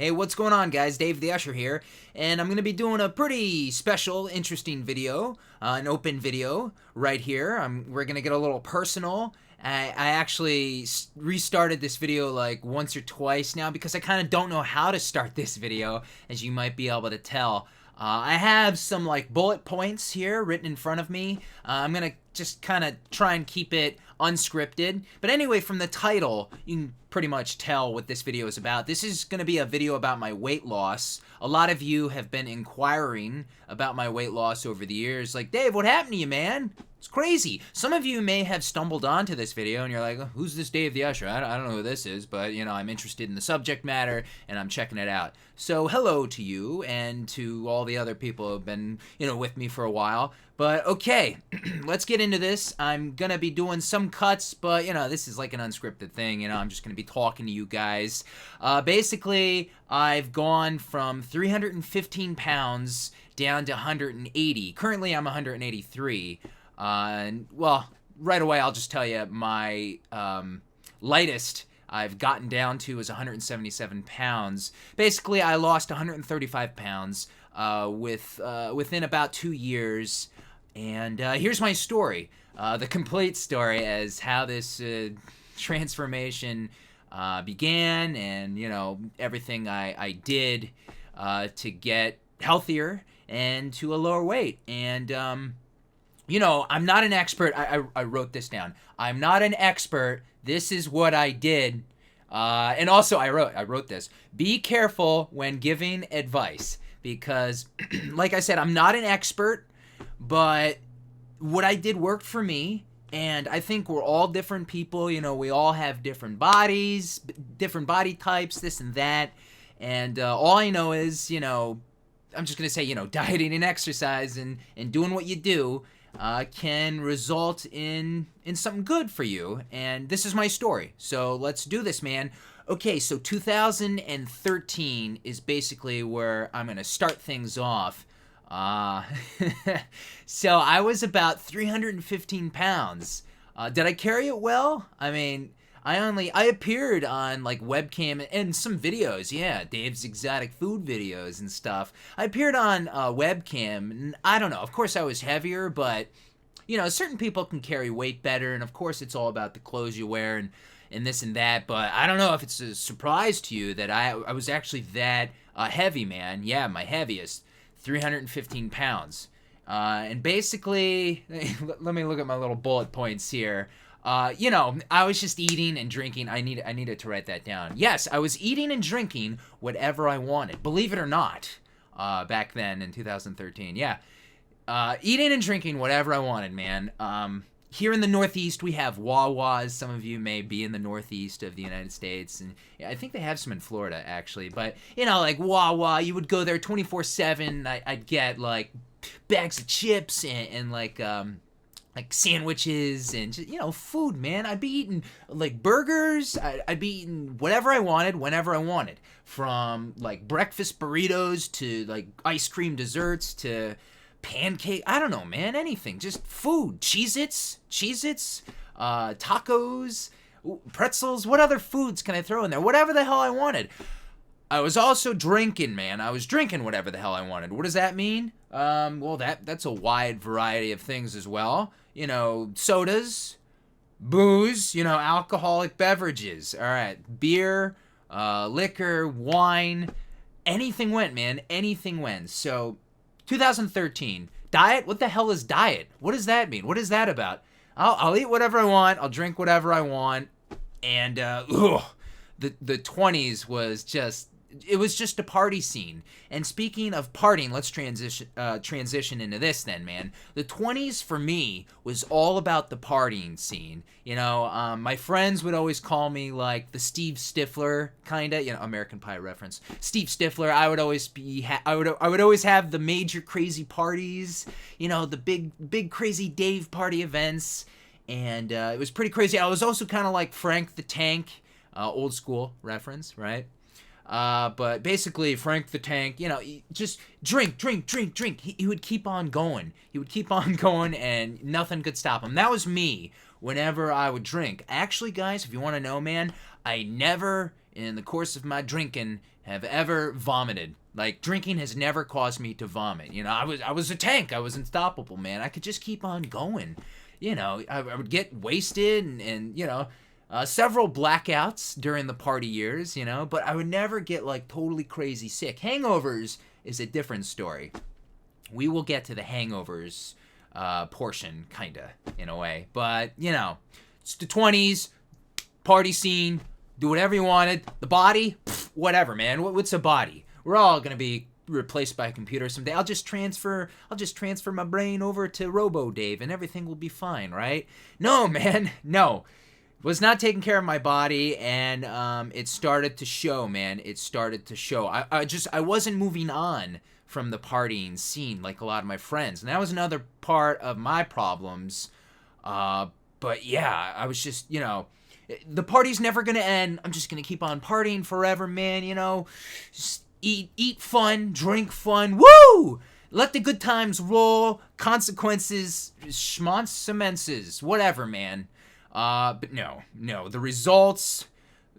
Hey, what's going on, guys? Dave the Usher here, and I'm going to be doing a pretty special, interesting video, an open video right here. We're going to get a little personal. I actually restarted this video like once or twice now because I kind of don't know how to start this video, as you might be able to tell. I have some like bullet points here written in front of me. I'm going to just kind of try and keep it unscripted. But anyway, from the title, you can pretty much tell what this video is about. This is going to be a video about my weight loss. A lot of you have been inquiring about my weight loss over the years. Like, Dave, what happened to you, man? It's crazy. Some of you may have stumbled onto this video and you're like, who's this Dave the Usher? I don't know who this is, but, you know, I'm interested in the subject matter and I'm checking it out. So hello to you and to all the other people who have been, you know, with me for a while. But okay, let's get into this. I'm going to be doing some cuts, but, you know, this is like an unscripted thing. You know, I'm just going to be talking to you guys. Basically, I've gone from 315 pounds down to 180. Currently, I'm 183. Well, right away, I'll just tell you my lightest I've gotten down to is 177 pounds. Basically, I lost 135 pounds within about 2 years. And here's my story, the complete story as how this transformation began and, you know, everything I did to get healthier and to a lower weight. And, you know, I'm not an expert. I wrote this down. I'm not an expert. This is what I did. And also I wrote this. Be careful when giving advice because, like I said, I'm not an expert. But what I did worked for me, and I think we're all different people. You know, we all have different bodies, different body types, this and that. And all I know is, you know, I'm just going to say, you know, dieting and exercise and doing what you do can result in something good for you. And this is my story. So let's do this, man. Okay, so 2013 is basically where I'm going to start things off. So I was about 315 pounds. Did I carry it well? I mean, I appeared on like webcam and some videos. Yeah, Dave's exotic food videos and stuff. I appeared on webcam and I don't know. Of course I was heavier, but you know, certain people can carry weight better. And of course it's all about the clothes you wear and this and that. But I don't know if it's a surprise to you that I was actually that heavy, man. Yeah, my heaviest. 315 pounds. And basically, let me look at my little bullet points here. You know, I was just eating and drinking. I needed to write that down. Yes, I was eating and drinking whatever I wanted. Believe it or not, back then in 2013. Yeah. Eating and drinking whatever I wanted, man. Here in the Northeast, we have Wawas. Some of you may be in the Northeast of the United States. And yeah, I think they have some in Florida, actually. But, you know, like Wawa, you would go there 24/7. I'd get, like, bags of chips and like sandwiches and, just, you know, food, man. I'd be eating, like, burgers. I'd be eating whatever I wanted, whenever I wanted. From, like, breakfast burritos to, like, ice cream desserts to pancake, I don't know, man, anything, just food, Cheez-Its, tacos, pretzels, what other foods can I throw in there? Whatever the hell I wanted. I was also drinking, man. I was drinking whatever the hell I wanted. What does that mean? Well, that's a wide variety of things as well. You know, sodas, booze, you know, alcoholic beverages. All right, beer, liquor, wine, anything went, man. Anything went. So 2013. Diet? What the hell is diet? What does that mean? What is that about? I'll eat whatever I want. I'll drink whatever I want. And, the 20s was just... It was just a party scene. And speaking of partying, let's transition into this then, man. The 20s for me was all about the partying scene. You know, my friends would always call me like the Steve Stifler kind of, you know, American Pie reference. Steve Stifler. I would always be I would always have the major crazy parties, you know, the big crazy Dave party events, and it was pretty crazy. I was also kind of like Frank the Tank, old school reference, right? But basically, Frank the Tank, you know, just drink. He would keep on going. He would keep on going, and nothing could stop him. That was me whenever I would drink. Actually, guys, if you want to know, man, I never, in the course of my drinking, have ever vomited. Like, drinking has never caused me to vomit. You know, I was a tank. I was unstoppable, man. I could just keep on going. You know, I would get wasted and you know, several blackouts during the party years, you know, but I would never get like totally crazy sick. Hangovers is a different story. We will get to the hangovers portion, kinda, in a way. But, you know, it's the 20s, party scene, do whatever you wanted. The body, whatever, man. What's a body? We're all gonna be replaced by a computer someday. I'll just transfer my brain over to Robo Dave and everything will be fine, right? No, man, no. Was not taking care of my body, and it started to show, man. It started to show. I wasn't moving on from the partying scene like a lot of my friends, and that was another part of my problems. But yeah, I was just, you know, the party's never gonna end. I'm just gonna keep on partying forever, man. You know, just eat fun, drink fun, woo! Let the good times roll. Consequences, schmoncemenses, whatever, man. But no, the results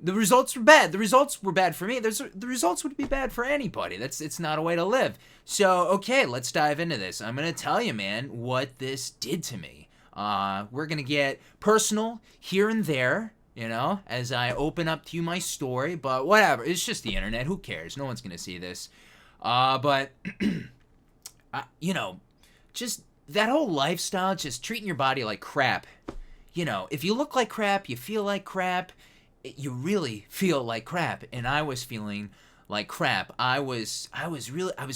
were bad. The results were bad for me. The results would be bad for anybody. It's not a way to live. So, okay, let's dive into this. I'm gonna tell you, man, what this did to me. We're gonna get personal here and there, you know, as I open up to you my story, but whatever. It's just the internet. Who cares? No one's gonna see this. But, you know, just that whole lifestyle, just treating your body like crap. You know, if you look like crap, you feel like crap, you really feel like crap. And I was feeling like crap. I was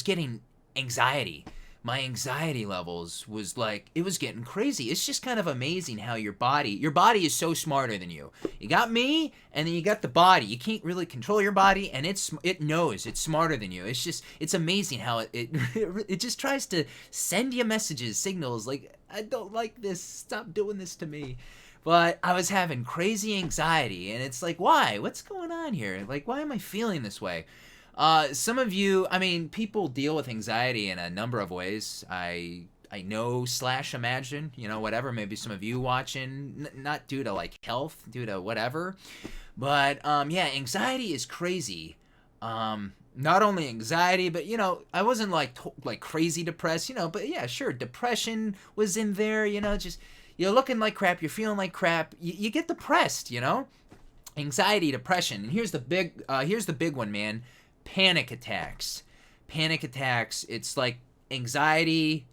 getting anxiety. My anxiety levels was like, it was getting crazy. It's just kind of amazing how your body is so smarter than you. You got me, and then you got the body. You can't really control your body, and it knows it's smarter than you. It's amazing how it just tries to send you messages, signals like, I don't like this. Stop doing this to me. But I was having crazy anxiety, and it's like, why? What's going on here? Like, why am I feeling this way? Some of you, I mean, people deal with anxiety in a number of ways. I know / imagine, you know, whatever. Maybe some of you watching, not due to like health, due to whatever. But yeah, anxiety is crazy. Not only anxiety, but you know, I wasn't like crazy depressed, you know. But yeah, sure, depression was in there. You know, just you're looking like crap, you're feeling like crap. You get depressed, you know. Anxiety, depression, and here's the big one, man. Panic attacks. Panic attacks, it's like anxiety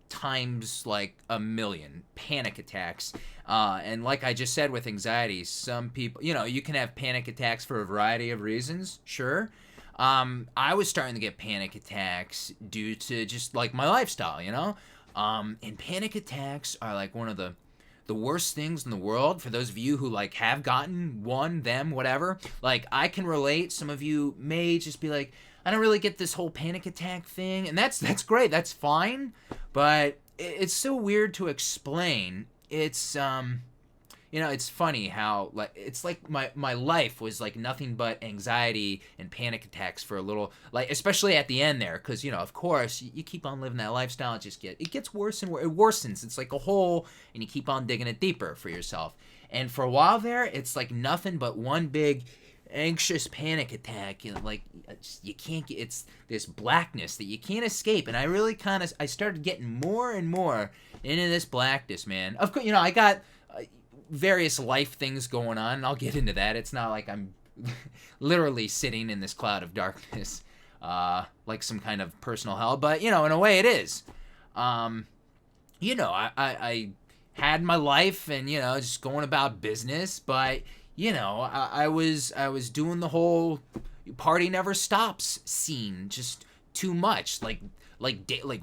times like a million. Panic attacks. And like I just said with anxiety, some people, you know, you can have panic attacks for a variety of reasons, sure. I was starting to get panic attacks due to just like my lifestyle, you know? And panic attacks are like one of the worst things in the world. For those of you who like have gotten one, them, whatever, like I can relate. Some of you may just be like, I don't really get this whole panic attack thing, and that's great, that's fine, but it's so weird to explain. It's you know, it's funny how like it's like my life was like nothing but anxiety and panic attacks for a little, like especially at the end there, because you know, of course, you keep on living that lifestyle, it gets worse and worse. It worsens. It's like a hole, and you keep on digging it deeper for yourself. And for a while there, it's like nothing but one big anxious panic attack. You know, like you can't get. It's this blackness that you can't escape. And I really I started getting more and more into this blackness, man. Of course, you know, I got various life things going on, and I'll get into that. It's not like I'm literally sitting in this cloud of darkness like some kind of personal hell, but you know, in a way it is. You know, I had my life and, you know, just going about business, but you know, I was doing the whole party never stops scene just too much, like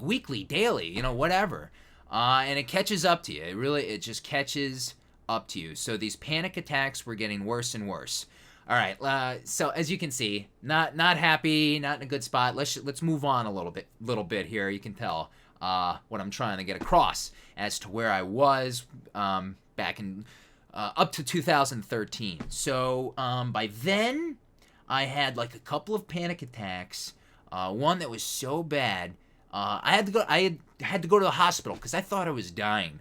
weekly, daily, you know, whatever. And it catches up to you. It just catches up to you. So these panic attacks were getting worse and worse. All right. So as you can see, not happy, not in a good spot. Let's move on a little bit here. You can tell what I'm trying to get across as to where I was back in up to 2013. So by then, I had like a couple of panic attacks. One that was so bad, I had to go to the hospital because I thought I was dying.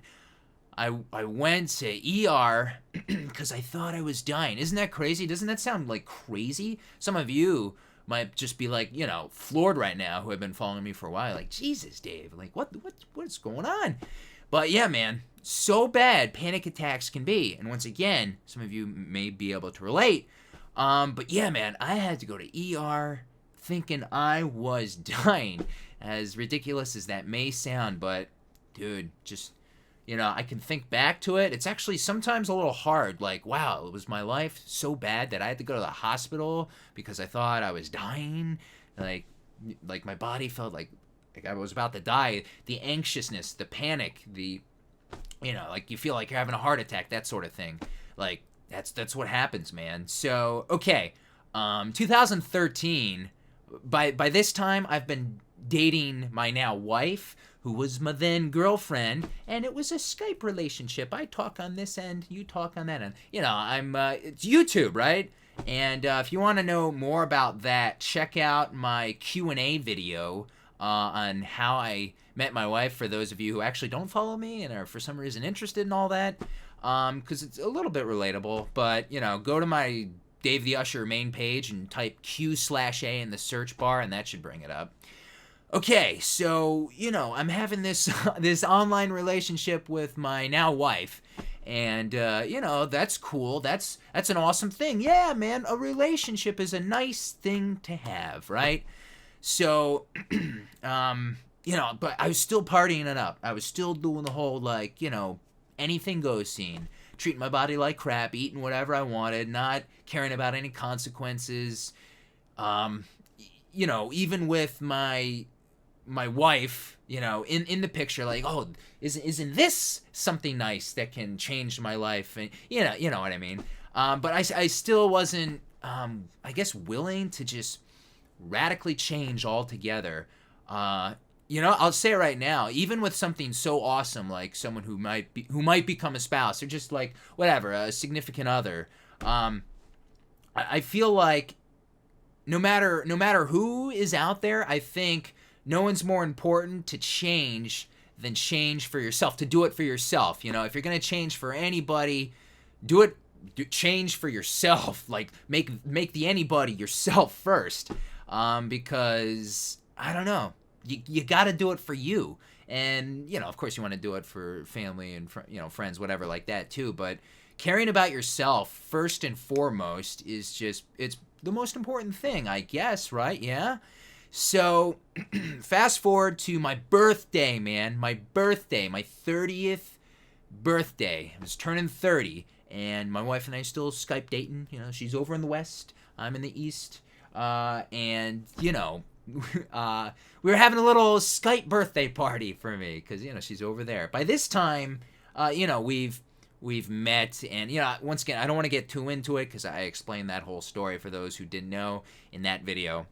I went to ER because I thought I was dying. Isn't that crazy? Doesn't that sound like crazy? Some of you might just be like, floored right now, who have been following me for a while. Like, Jesus, Dave, like what's going on? But yeah, man, so bad panic attacks can be. And once again, some of you may be able to relate. But yeah, man, I had to go to ER thinking I was dying. As ridiculous as that may sound, but dude, just, I can think back to it. It's actually sometimes a little hard. Like, wow, was my life so bad that I had to go to the hospital because I thought I was dying? Like my body felt like I was about to die. The anxiousness, the panic, like you feel like you're having a heart attack, that sort of thing. Like, that's what happens, man. So, okay, 2013, by this time, I've been dating my now wife, who was my then girlfriend, and it was a Skype relationship. I talk on this end, you talk on that end. It's YouTube, right? And if you want to know more about that, check out my Q&A video on how I met my wife, for those of you who actually don't follow me and are for some reason interested in all that, because it's a little bit relatable. But, go to my Dave the Usher main page and type Q/A in the search bar, and that should bring it up. Okay, so, I'm having this this online relationship with my now wife, and, that's cool. That's an awesome thing. Yeah, man, a relationship is a nice thing to have, right? So, but I was still partying it up. I was still doing the whole, anything goes scene. Treating my body like crap, eating whatever I wanted, not caring about any consequences. Even with my wife, in the picture, like, oh, isn't this something nice that can change my life? And you know what I mean. But I still wasn't, I guess, willing to just radically change altogether. I'll say it right now, even with something so awesome like someone who might become a spouse, or just like whatever, a significant other, I feel like no matter who is out there, I think no one's more important to change than change for yourself, to do it for yourself. If you're going to change for anybody, change for yourself. Like, make the anybody yourself first. Because, I don't know, you got to do it for you. And, of course you want to do it for family and, friends, whatever like that too. But caring about yourself first and foremost is just, it's the most important thing, I guess, right? Yeah? So, fast forward to my birthday, man. My 30th birthday. I was turning 30, and my wife and I still Skype dating. She's over in the West, I'm in the East. And, we were having a little Skype birthday party for me, because, she's over there. By this time, we've met, and, once again, I don't want to get too into it, because I explained that whole story for those who didn't know in that video.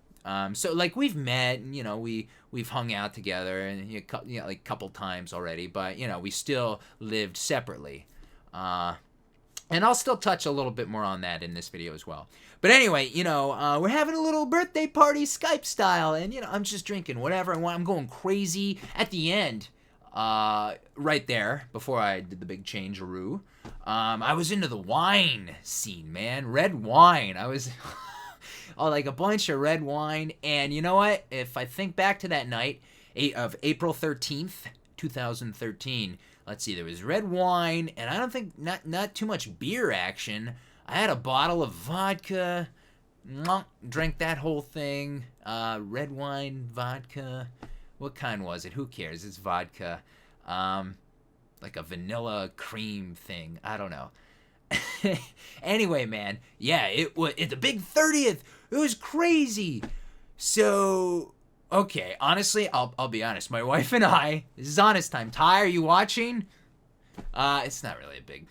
So like we've met, and we've hung out together, and like a couple times already, but we still lived separately. And I'll still touch a little bit more on that in this video as well. But anyway, we're having a little birthday party Skype style, and I'm just drinking whatever I want. I'm going crazy at the end. Right there, before I did the big change-a-roo, I was into the wine scene, man. Red wine. I was like a bunch of red wine. And you know what? If I think back to that night of April 13th, 2013, let's see, there was red wine, and I don't think, not too much beer action. I had a bottle of vodka, drank that whole thing, red wine, vodka. What kind was it? Who cares? It's vodka. Like a vanilla cream thing. I don't know. Anyway, man. Yeah, it's the big 30th. It was crazy. So, okay, honestly, I'll be honest. My wife and I, this is honest time. Ty, are you watching? It's not really a big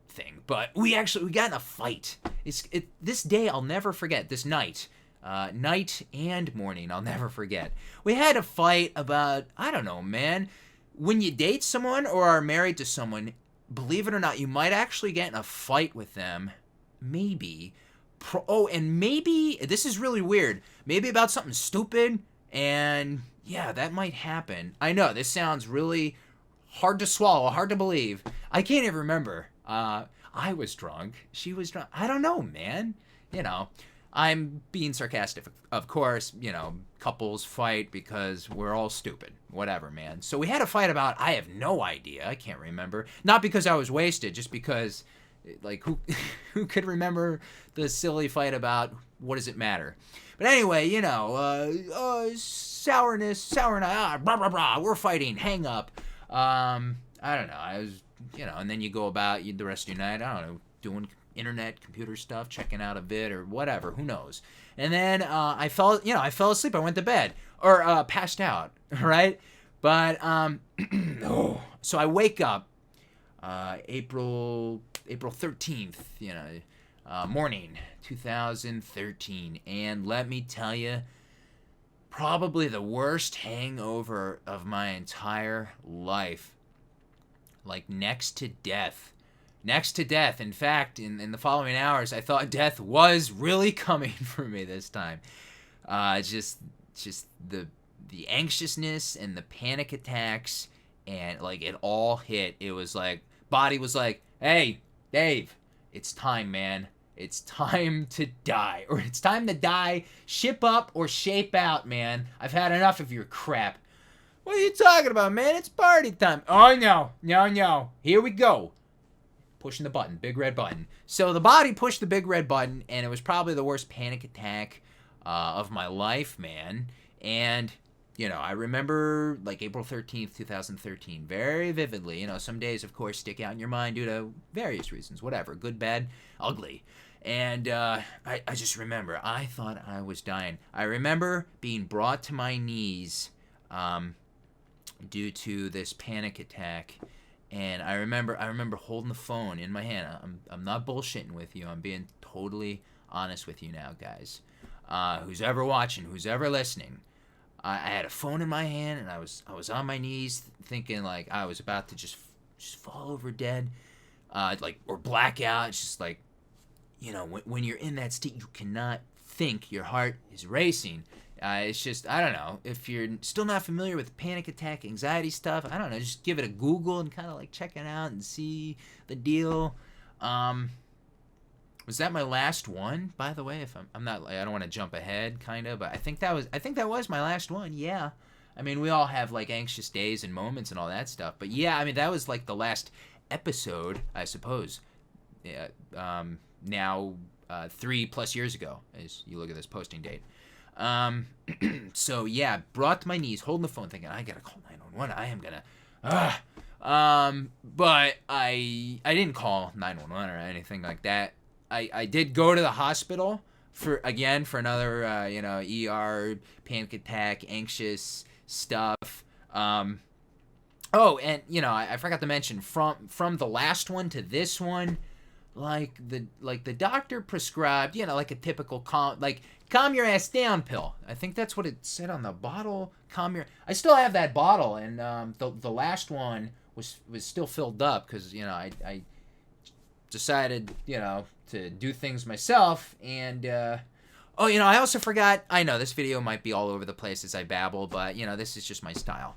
thing, but we got in a fight. This day I'll never forget. This night and morning, I'll never forget. We had a fight about, I don't know, man. When you date someone or are married to someone, believe it or not, you might actually get in a fight with them. Maybe. And maybe, this is really weird, maybe about something stupid, and yeah, that might happen. I know, this sounds really hard to swallow, hard to believe. I can't even remember. I was drunk. She was drunk. I don't know, man. I'm being sarcastic, of course. Couples fight because we're all stupid. Whatever, man. So we had a fight about, I have no idea. I can't remember. Not because I was wasted, just because, like, who who could remember the silly fight about what does it matter? But anyway, sourness, sour night, blah, blah, blah. We're fighting, hang up. I don't know. I was, and then you go about the rest of your night, I don't know, doing internet, computer stuff, checking out a vid or whatever, who knows. And then I fell asleep. I went to bed or passed out, right? But so I wake up April 13th, morning 2013, and let me tell you, probably the worst hangover of my entire life. Like next to death. In fact, in the following hours, I thought death was really coming for me this time. Just the anxiousness and the panic attacks, and like it all hit. It was like, body was like, hey, Dave, it's time, man. It's time to die. Or it's time to die. Ship up or shape out, man. I've had enough of your crap. What are you talking about, man? It's party time. Oh, no. Here we go. Pushing the button, big red button. So the body pushed the big red button, and it was probably the worst panic attack of my life, man. And, I remember like April 13th, 2013, very vividly. Some days, of course, stick out in your mind due to various reasons, whatever, good, bad, ugly. And I just remember, I thought I was dying. I remember being brought to my knees due to this panic attack. And I remember holding the phone in my hand. I'm not bullshitting with you. I'm being totally honest with you now, guys. Who's ever watching, who's ever listening, I had a phone in my hand, and I was on my knees thinking like I was about to just fall over dead, or black out. It's just like, when you're in that state, you cannot think. Your heart is racing. It's just, I don't know, if you're still not familiar with panic attack, anxiety stuff, I don't know, just give it a Google and kind of like check it out and see the deal. Was that my last one, by the way? If I'm not, I don't want to jump ahead, kind of, but I think that was my last one. Yeah. I mean, we all have like anxious days and moments and all that stuff, but yeah, I mean, that was like the last episode, I suppose. Yeah. Now, 3+ years ago, as you look at this posting date. So yeah, brought to my knees, holding the phone, thinking I gotta call 911. I am gonna, but I didn't call 911 or anything like that. I did go to the hospital for another, ER, panic attack, anxious stuff. Oh, and I forgot to mention from the last one to this one, like the doctor prescribed, like a typical calm your ass down pill. I think that's what it said on the bottle. I still have that bottle, and the last one was still filled up because I decided to do things myself, and I also forgot. I know this video might be all over the place as I babble, but this is just my style.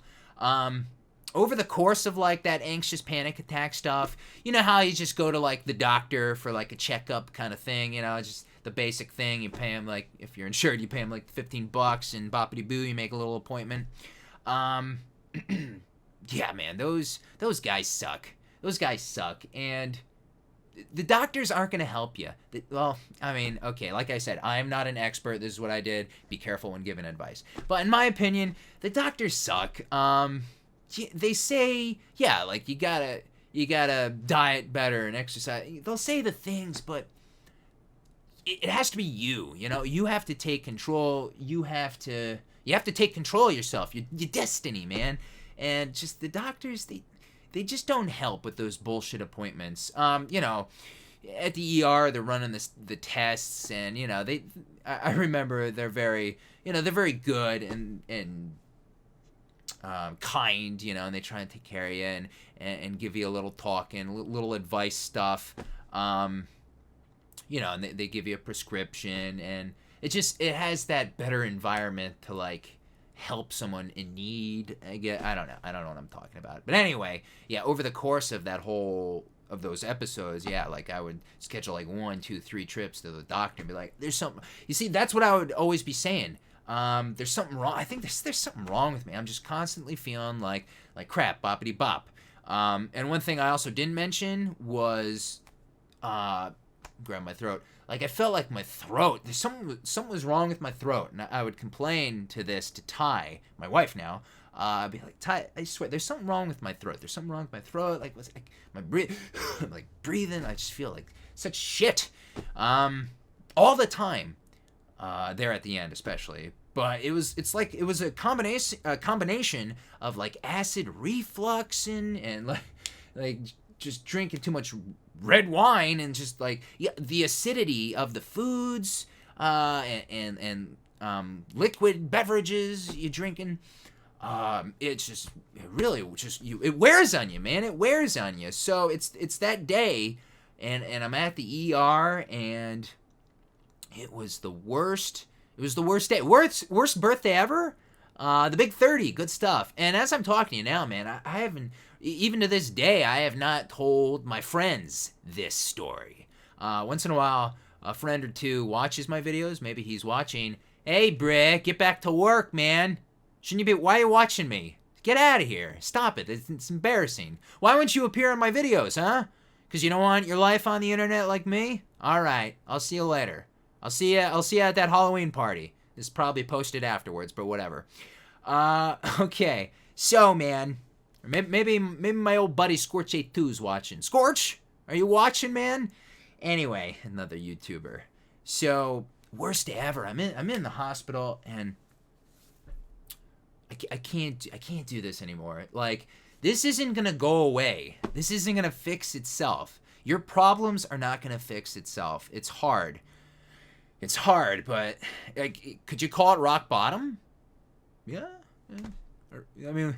Over the course of like that anxious panic attack stuff, how you just go to like the doctor for like a checkup kind of thing, just the basic thing. You pay him, like, if you're insured, you pay him like $15, and boppity boo, you make a little appointment. Yeah, man, those guys suck. Those guys suck, and the doctors aren't going to help you. Well, I mean, okay, like I said, I'm not an expert. This is what I did. Be careful when giving advice. But in my opinion, the doctors suck. They say, yeah, like you gotta diet better and exercise. They'll say the things, but it has to be you. You have to take control. You have to take control of yourself. Your destiny, man. And just the doctors, they just don't help with those bullshit appointments. At the ER, they're running the tests, and I remember they're very good and kind, and they try and take care of you and give you a little talk and little advice stuff. And they give you a prescription, and it has that better environment to like help someone in need. I don't know what I'm talking about. But anyway, yeah, over the course of that whole of those episodes, yeah, like I would schedule like 1, 2, 3 trips to the doctor and be like, there's something. You see, that's what I would always be saying. There's something wrong. I think there's something wrong with me. I'm just constantly feeling like crap, boppity bop. And one thing I also didn't mention was, grab my throat. Like I felt like my throat. There's something was wrong with my throat, and I would complain to Ty, my wife now. I'd be like, Ty, I swear, there's something wrong with my throat. There's something wrong with my throat. Like, what's like my like breathing. I just feel like such shit, all the time. There at the end, especially. But it was a combination of like acid reflux and like just drinking too much red wine and just like the acidity of the foods and liquid beverages you're drinking. It wears on you, man. It wears on you. So it's that day, and I'm at the ER, and it was the worst. It was the worst day. Worst birthday ever. The big 30, good stuff. And as I'm talking to you now, man, I haven't, even to this day, I have not told my friends this story. Once in a while, a friend or two watches my videos. Maybe he's watching. Hey, Brick, get back to work, man. Shouldn't you be? Why are you watching me? Get out of here. Stop it. It's embarrassing. Why wouldn't you appear in my videos, huh? Because you don't want your life on the internet like me? All right. I'll see you later. I'll see you at that Halloween party. This is probably posted afterwards, but whatever. Okay. So, man, maybe my old buddy Scorch82's watching. Scorch, are you watching, man? Anyway, another YouTuber. So, worst day ever. I'm in the hospital, and I can't do this anymore. Like, this isn't gonna go away. This isn't gonna fix itself. Your problems are not gonna fix itself. It's hard. It's hard, but like, could you call it rock bottom? Yeah. I mean,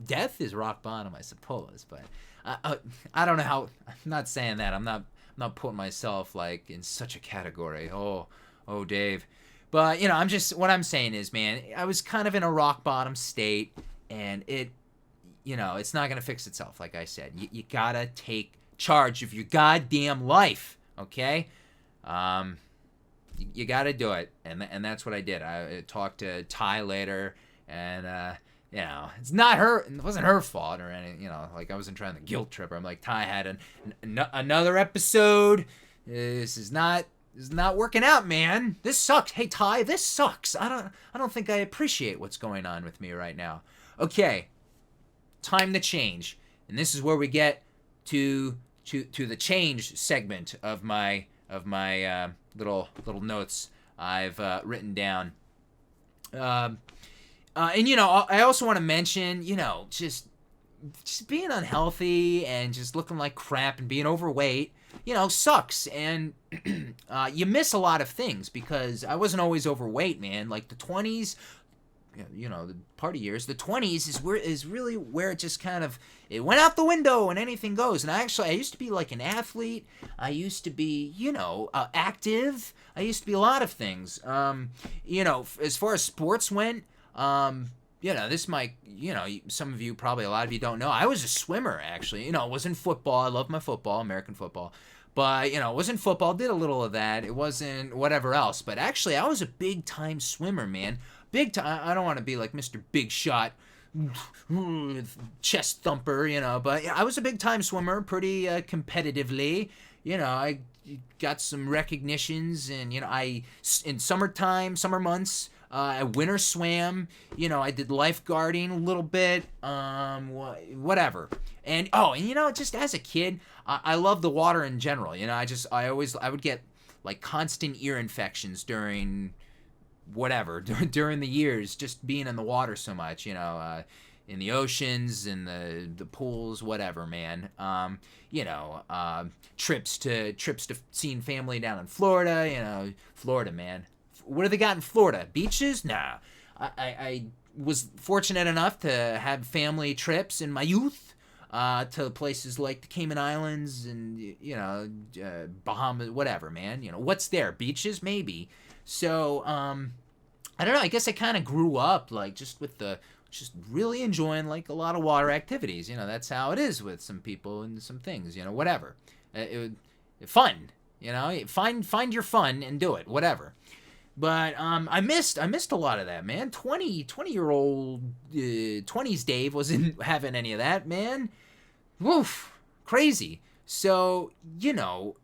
death is rock bottom, I suppose. But I don't know how. I'm not saying that. I'm not putting myself like in such a category. Oh, Dave. But you know, what I'm saying is, man, I was kind of in a rock bottom state, and it's not gonna fix itself. Like I said, you gotta take charge of your goddamn life. Okay. You got to do it, and that's what I did. I talked to Ty later, and it's not her. It wasn't her fault or anything. Like I wasn't trying to guilt trip her. I'm like, Ty had another episode. This is not working out, man. This sucks. Hey Ty, this sucks. I don't think I appreciate what's going on with me right now. Okay, time to change, and this is where we get to the change segment of my little notes I've written down. And I also want to mention, just being unhealthy and just looking like crap and being overweight, sucks. And you miss a lot of things because I wasn't always overweight, man. Like the 20s, the party years, the 20s is really where it just kind of, it went out the window and anything goes. And I used to be like an athlete. I used to be, active. I used to be a lot of things. As far as sports went, this might, some of you, probably a lot of you don't know. I was a swimmer, actually. It wasn't football. I love my football, American football. But, it wasn't football. Did a little of that. It wasn't whatever else. But actually, I was a big-time swimmer, man. Big time. I don't want to be like Mr. Big Shot, chest thumper, but I was a big-time swimmer, pretty competitively. I got some recognitions, and, in summer months, I winter swam, I did lifeguarding a little bit, whatever. And, just as a kid, I love the water in general. I would get like constant ear infections during the years, just being in the water so much, in the oceans, in the pools, whatever, man. Trips to seeing family down in Florida, Florida, man. What do they got in Florida? Beaches? Nah. I was fortunate enough to have family trips in my youth to places like the Cayman Islands and, Bahamas, whatever, man. What's there? Beaches? Maybe. So, I don't know. I guess I kind of grew up like just with the just really enjoying like a lot of water activities. That's how it is with some people and some things. Whatever. Fun. Find your fun and do it. Whatever. But I missed a lot of that, man. 20-year-old 20s Dave wasn't having any of that, man. Woof, crazy. So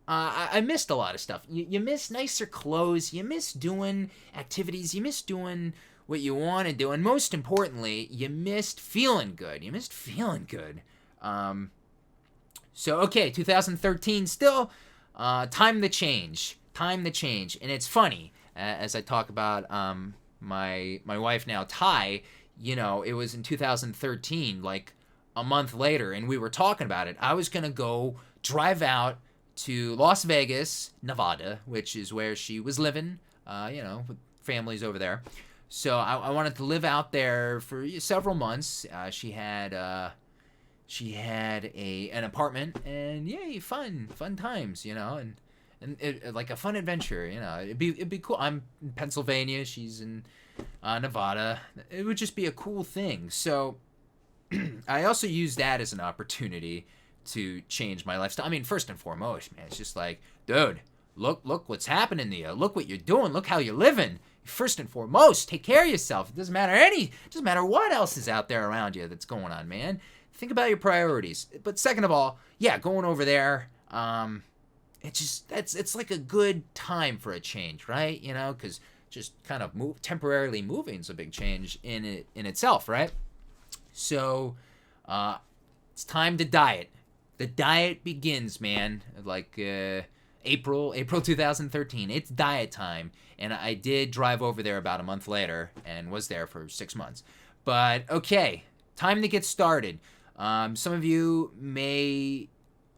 I missed a lot of stuff. You miss nicer clothes. You miss doing activities. You miss doing what you want to do, and most importantly, you missed feeling good. So okay, 2013 still. Time to change, and it's funny as I talk about my wife now, Ty. It was in 2013, like a month later, and we were talking about it. I was gonna go drive out to Las Vegas, Nevada, which is where she was living. With families over there. So I wanted to live out there for several months. She had an apartment, and yay, fun times, and like a fun adventure, It'd be cool. I'm in Pennsylvania, she's in Nevada. It would just be a cool thing. So I also used that as an opportunity to change my lifestyle. I mean, first and foremost, man, it's just like, dude, look what's happening to you. Look what you're doing. Look how you're living. First and foremost, take care of yourself. It doesn't matter what else is out there around you that's going on, man. Think about your priorities. But second of all, yeah, going over there, it's like a good time for a change, right? Because just kind of temporarily moving is a big change in itself, right? So it's time to diet. The diet begins, man. Like April 2013. It's diet time. And I did drive over there about a month later and was there for 6 months. But okay, time to get started. Some of you may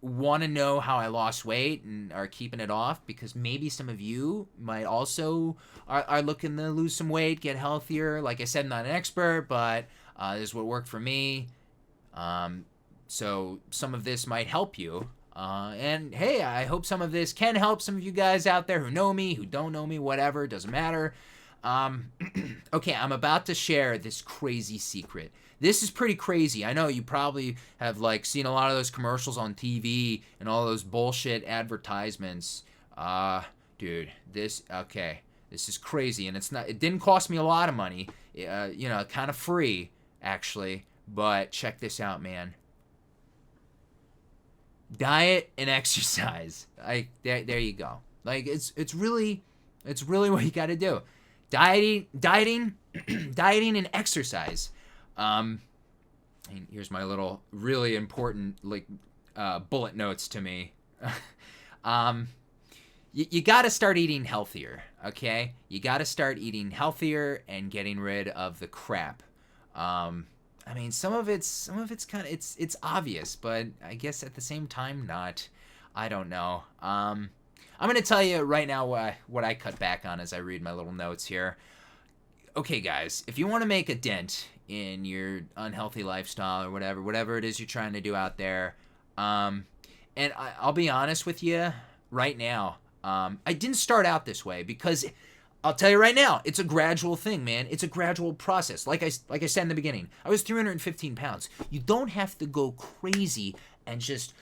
want to know how I lost weight and are keeping it off, because maybe some of you might also are looking to lose some weight, get healthier. Like I said, I'm not an expert, but this is what worked for me. So some of this might help you. And hey, I hope some of this can help some of you guys out there who know me, who don't know me, whatever, doesn't matter. Okay, I'm about to share this crazy secret. This is pretty crazy. I know you probably have seen a lot of those commercials on TV and all those bullshit advertisements. Dude, this is crazy, and it didn't cost me a lot of money. Kind of free actually, but check this out, man. Diet and exercise. There you go. It's really what you got to do. Dieting and exercise. Here's my little really important bullet notes to me. You got to start eating healthier, okay? You got to start eating healthier and getting rid of the crap. Some of it's kind of it's obvious, but I guess at the same time not. I don't know. I'm gonna tell you right now what I cut back on as I read my little notes here. Okay, guys, if you want to make a dent in your unhealthy lifestyle or whatever it is you're trying to do out there, and I'll be honest with you right now, I didn't start out this way because I'll tell you right now, it's a gradual thing, man. It's a gradual process. Like I said in the beginning, I was 315 pounds. You don't have to go crazy and just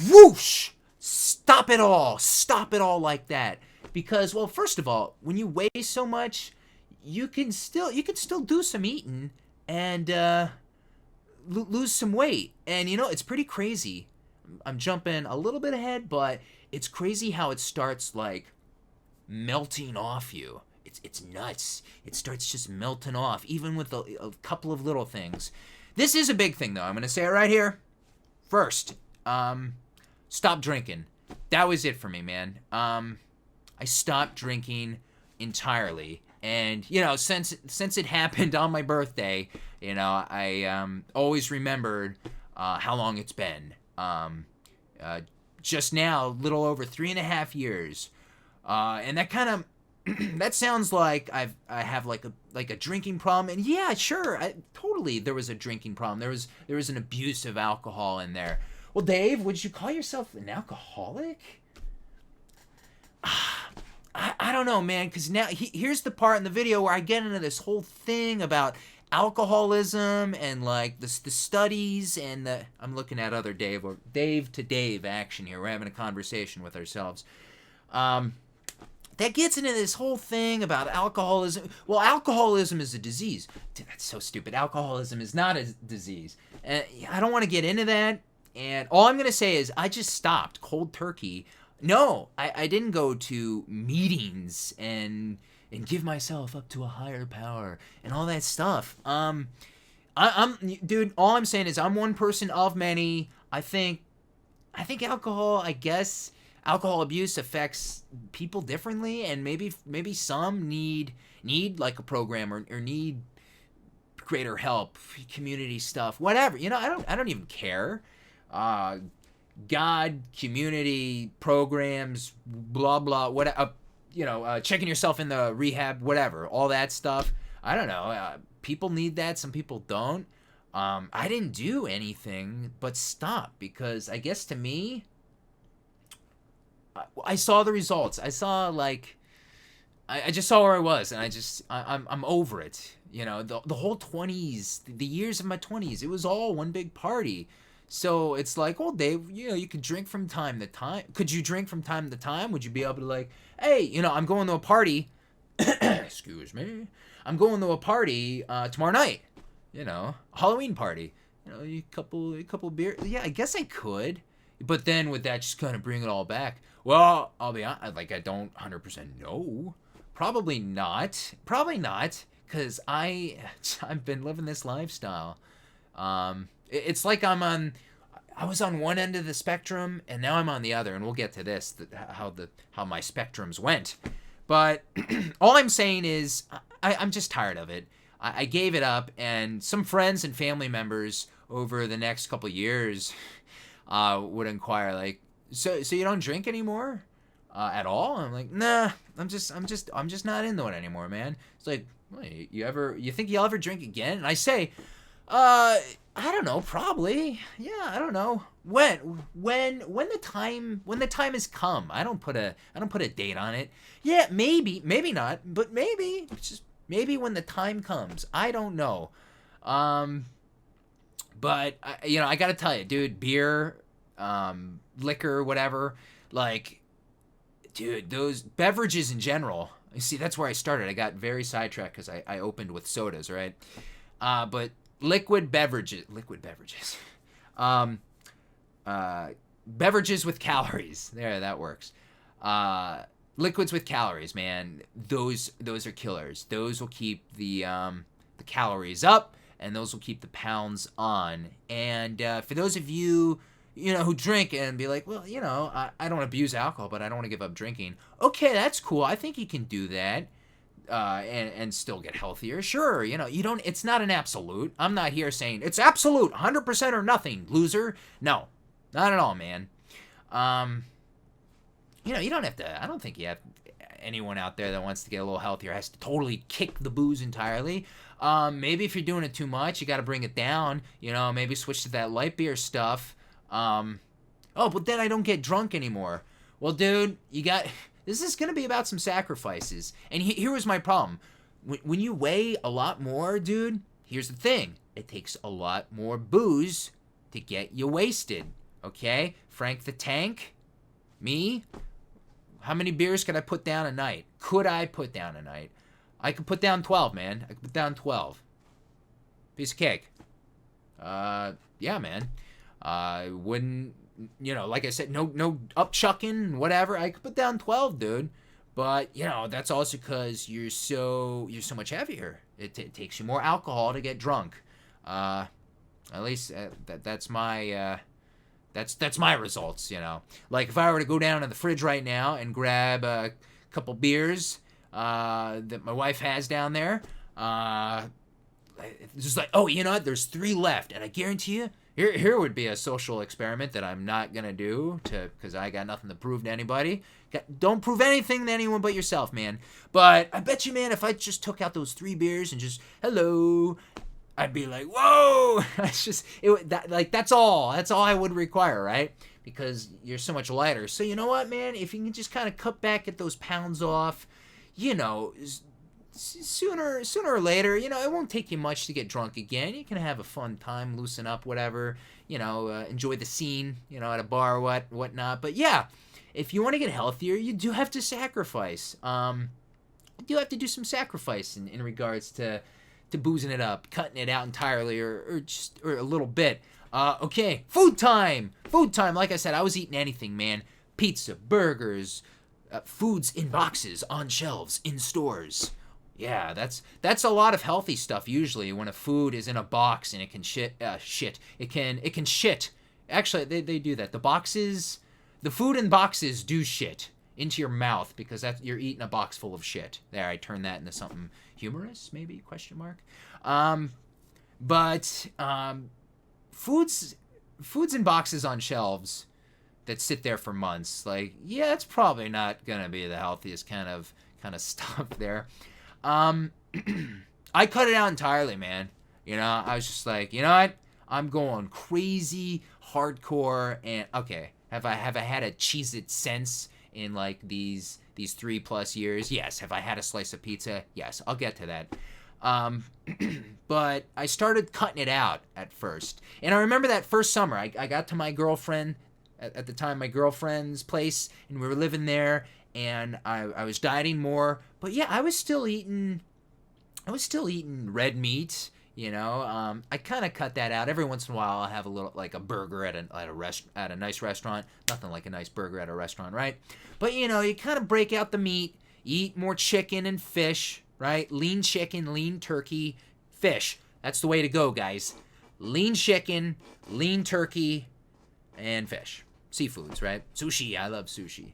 whoosh, stop it all like that. Because, well, first of all, when you weigh so much, you can still do some eating and lose some weight. And it's pretty crazy. I'm jumping a little bit ahead, but it's crazy how it starts melting off you. It's nuts. It starts just melting off, even with a couple of little things. This is a big thing, though. I'm going to say it right here. First, stop drinking. That was it for me, man. I stopped drinking entirely. And, since it happened on my birthday, I always remembered how long it's been. Just now, a little over 3.5 years. And that kind of that sounds like I have a drinking problem, and yeah, sure, totally there was a drinking problem. There was an abuse of alcohol in there. Well, Dave, would you call yourself an alcoholic? I I don't know, man, because now here's the part in the video where I get into this whole thing about alcoholism and like the studies and the, I'm looking at other Dave, or Dave to Dave action here. We're having a conversation with ourselves. That gets into this whole thing about alcoholism. Well, alcoholism is a disease. Dude, that's so stupid. Alcoholism is not a disease. I don't want to get into that. And all I'm going to say is I just stopped cold turkey. No, I didn't go to meetings and give myself up to a higher power and all that stuff. Dude, all I'm saying is I'm one person of many. I think alcohol, I guess, alcohol abuse affects people differently, and maybe some need like a program or need greater help, community stuff, whatever. You know, I don't even care. God, community, programs, blah blah, what checking yourself in the rehab, whatever, all that stuff. I don't know. People need that. Some people don't. I didn't do anything but stop because I guess to me, I saw the results. I saw I just saw where I was, and I'm over it. You know, the whole 20s, the years of my 20s, it was all one big party. So it's like, well, Dave, you could drink from time to time. Could you drink from time to time? Would you be able to hey, I'm going to a party. Excuse me. I'm going to a party tomorrow night. A Halloween party. A couple beers. Yeah, I guess I could. But then would that just kind of bring it all back? Well, I'll be honest, I don't 100% know. Probably not. Because I've been living this lifestyle. It's like I was on one end of the spectrum, and now I'm on the other, and we'll get to this, how my spectrums went. But all I'm saying is I'm just tired of it. I gave it up, and some friends and family members over the next couple years would inquire, so you don't drink anymore at all? I'm like, nah, I'm just not into it anymore, man. It's like, wait, you think you'll ever drink again? And I say, I don't know, probably. Yeah, I don't know. When the time has come. I don't put a date on it. Yeah, maybe not, but maybe. Just maybe when the time comes. I don't know. But I got to tell you, dude, beer, liquor, whatever, dude, those beverages in general. You see, that's where I started. I got very sidetracked because I opened with sodas, right? But liquid beverages, beverages with calories. There, that works. Liquids with calories, man. Those are killers. Those will keep the calories up, and those will keep the pounds on. And for those of you, who drink and be like, well, I don't abuse alcohol, but I don't want to give up drinking. Okay, that's cool. I think you can do that. And still get healthier. Sure, it's not an absolute. I'm not here saying it's absolute, 100% or nothing, loser. No, not at all, man. You don't have to, I don't think you have anyone out there that wants to get a little healthier has to totally kick the booze entirely. Maybe if you're doing it too much, you got to bring it down, maybe switch to that light beer stuff. But then I don't get drunk anymore. Well, dude, this is going to be about some sacrifices. And here was my problem. When you weigh a lot more, dude, here's the thing. It takes a lot more booze to get you wasted. Okay? Frank the Tank, me, how many beers could I put down a night? I could put down 12, man. I could put down 12. Piece of cake. Yeah, man. I wouldn't... like I said, no upchucking, whatever. I could put down 12, dude. But, that's also because you're so much heavier. It takes you more alcohol to get drunk. At least that's my that's my results, Like if I were to go down to the fridge right now and grab a couple beers that my wife has down there, it's just like, oh, there's 3 left, and I guarantee you, Here would be a social experiment that I'm not going to do because I got nothing to prove to anybody. Don't prove anything to anyone but yourself, man. But I bet you, man, if I just took out those 3 beers and just, hello, I'd be like, whoa. That's all I would require, right? because you're so much lighter. So you know what, man? If you can just kind of cut back at those pounds off, you know, sooner or later, you know, it won't take you much to get drunk again. You can have a fun time, loosen up, whatever, you know, enjoy the scene, you know, at a bar or whatnot. But yeah, if you want to get healthier, you do have to sacrifice. You do have to do some sacrifice in regards to boozing it up, cutting it out entirely, or a little bit. Okay, food time. Like I said, I was eating anything, man. Pizza, burgers, foods in boxes, on shelves, in stores. Yeah, that's a lot of healthy stuff usually when a food is in a box and it can shit. It can shit. Actually, they do that. The food in boxes do shit into your mouth because you're eating a box full of shit. There, I turned that into something humorous, maybe, question mark. But foods in boxes on shelves that sit there for months, like, yeah, it's probably not gonna be the healthiest kind of stuff there. I cut it out entirely, man. You know, I was just like, you know what? I'm going crazy hardcore, and okay, have I had a Cheez-It since in like these 3+ years? Yes. Have I had a slice of pizza? Yes. I'll get to that. But I started cutting it out at first, and I remember that first summer I got to my girlfriend at the time, my girlfriend's place, and we were living there, and I was dieting more, but yeah, I was still eating red meat, you know. I kind of cut that out. Every once in a while I'll have a little, like a burger at a nice restaurant. Nothing like a nice burger at a restaurant, right? But you know, you kind of break out the meat, eat more chicken and fish, right? Lean chicken, lean turkey, fish. That's the way to go, guys. Lean chicken, lean turkey, and fish. Seafoods, right? Sushi, I love sushi.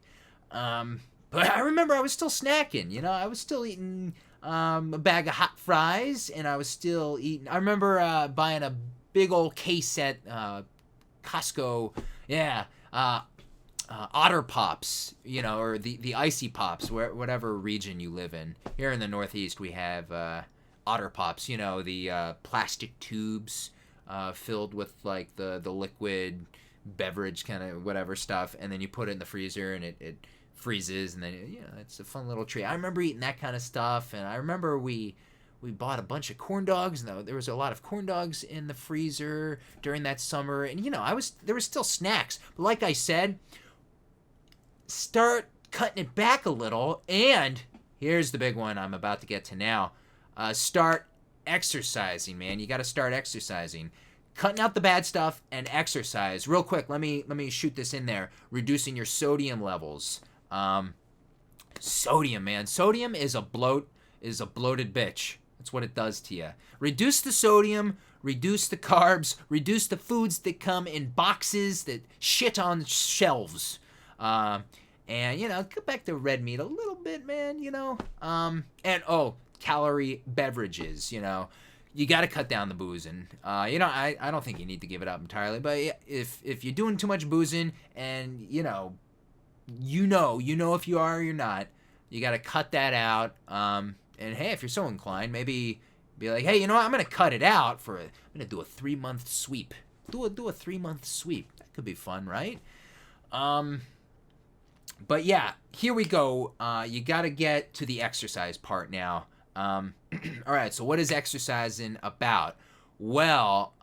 But I remember I was still snacking, you know. I was still eating a bag of hot fries, and I was still eating. I remember buying a big old case at Costco. Yeah, Otter Pops, you know, or the Icy Pops, whatever region you live in. Here in the Northeast, we have Otter Pops, you know, the plastic tubes filled with like the liquid beverage kind of whatever stuff, and then you put it in the freezer and it freezes, and then, you know, it's a fun little treat. I remember eating that kind of stuff, and I remember we bought a bunch of corn dogs, and there was a lot of corn dogs in the freezer during that summer, and you know, there was still snacks, but like I said, start cutting it back a little, and here's the big one I'm about to get to now. Start exercising, man. You got to start exercising. Cutting out the bad stuff and exercise. Real quick, let me shoot this in there. Reducing your sodium levels. Sodium, man. Sodium is a bloated bitch. That's what it does to you. Reduce the sodium, reduce the carbs, reduce the foods that come in boxes that shit on shelves. And, you know, get back to red meat a little bit, man, you know. Calorie beverages, you know. You got to cut down the boozing. You know, I don't think you need to give it up entirely, but if you're doing too much boozing, and you know if you are or you're not, you got to cut that out. And hey, if you're so inclined, maybe be like, hey, you know what? I'm gonna cut it out I'm gonna do a 3-month sweep. Do a 3-month sweep. That could be fun, right? But yeah, here we go. You got to get to the exercise part now. All right, so what is exercising about? Well,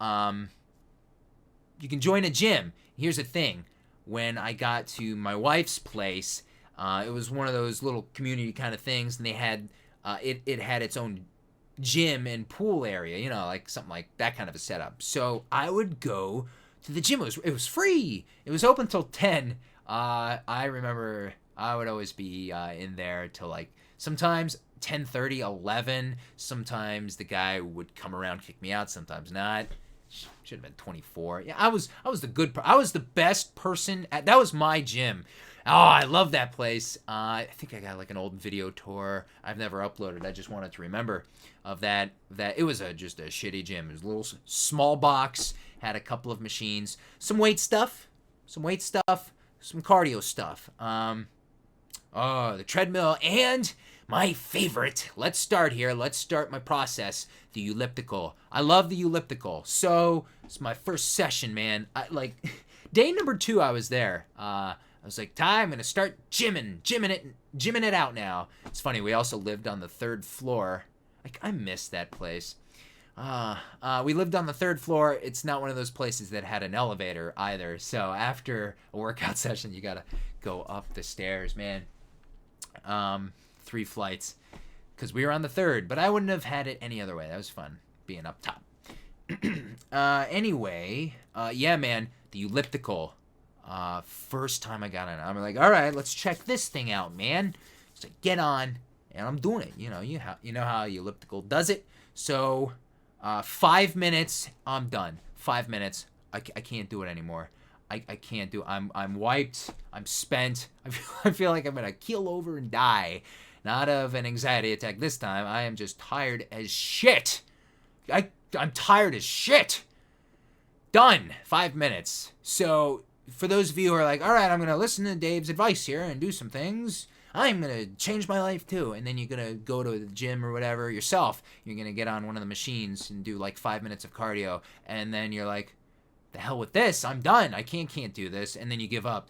you can join a gym. Here's the thing. When I got to my wife's place, it was one of those little community kind of things, and they had it had its own gym and pool area, you know, like something like that kind of a setup. So I would go to the gym. It was free. It was open till 10. I remember I would always be in there till like sometimes 10:30, 11. Sometimes the guy would come around, kick me out. Sometimes not. Should have been 24. Yeah, I was the best person that was my gym. Oh, I love that place. I think I got like an old video tour. I've never uploaded. I just wanted to remember of that. It was just a shitty gym. It was a little small box. Had a couple of machines, some weight stuff, some cardio stuff. The treadmill, and my favorite. Let's start here. Let's start my process. The elliptical. I love the elliptical. So it's my first session, man. Day number 2, I was there. I was like, I'm gonna start gymming it out now. It's funny. We also lived on the 3rd floor. Like, I miss that place. We lived on the 3rd floor. It's not one of those places that had an elevator either. So after a workout session, you gotta go up the stairs, man. 3 flights, because we were on the 3rd. But I wouldn't have had it any other way. That was fun being up top. Anyway, yeah, man, the elliptical. First time I got on it, I'm like, all right, let's check this thing out, man. So get on, and I'm doing it. You know how the elliptical does it. So 5 minutes, I'm done. 5 minutes, I can't do it anymore. I can't do it. I'm wiped. I'm spent. I feel like I'm gonna keel over and die. Not of an anxiety attack this time. I am just tired as shit. I'm tired as shit. Done. 5 minutes. So for those of you who are like, all right, I'm going to listen to Dave's advice here and do some things. I'm going to change my life too. And then you're going to go to the gym or whatever yourself. You're going to get on one of the machines and do like 5 minutes of cardio. And then you're like, the hell with this. I'm done. I can't do this. And then you give up.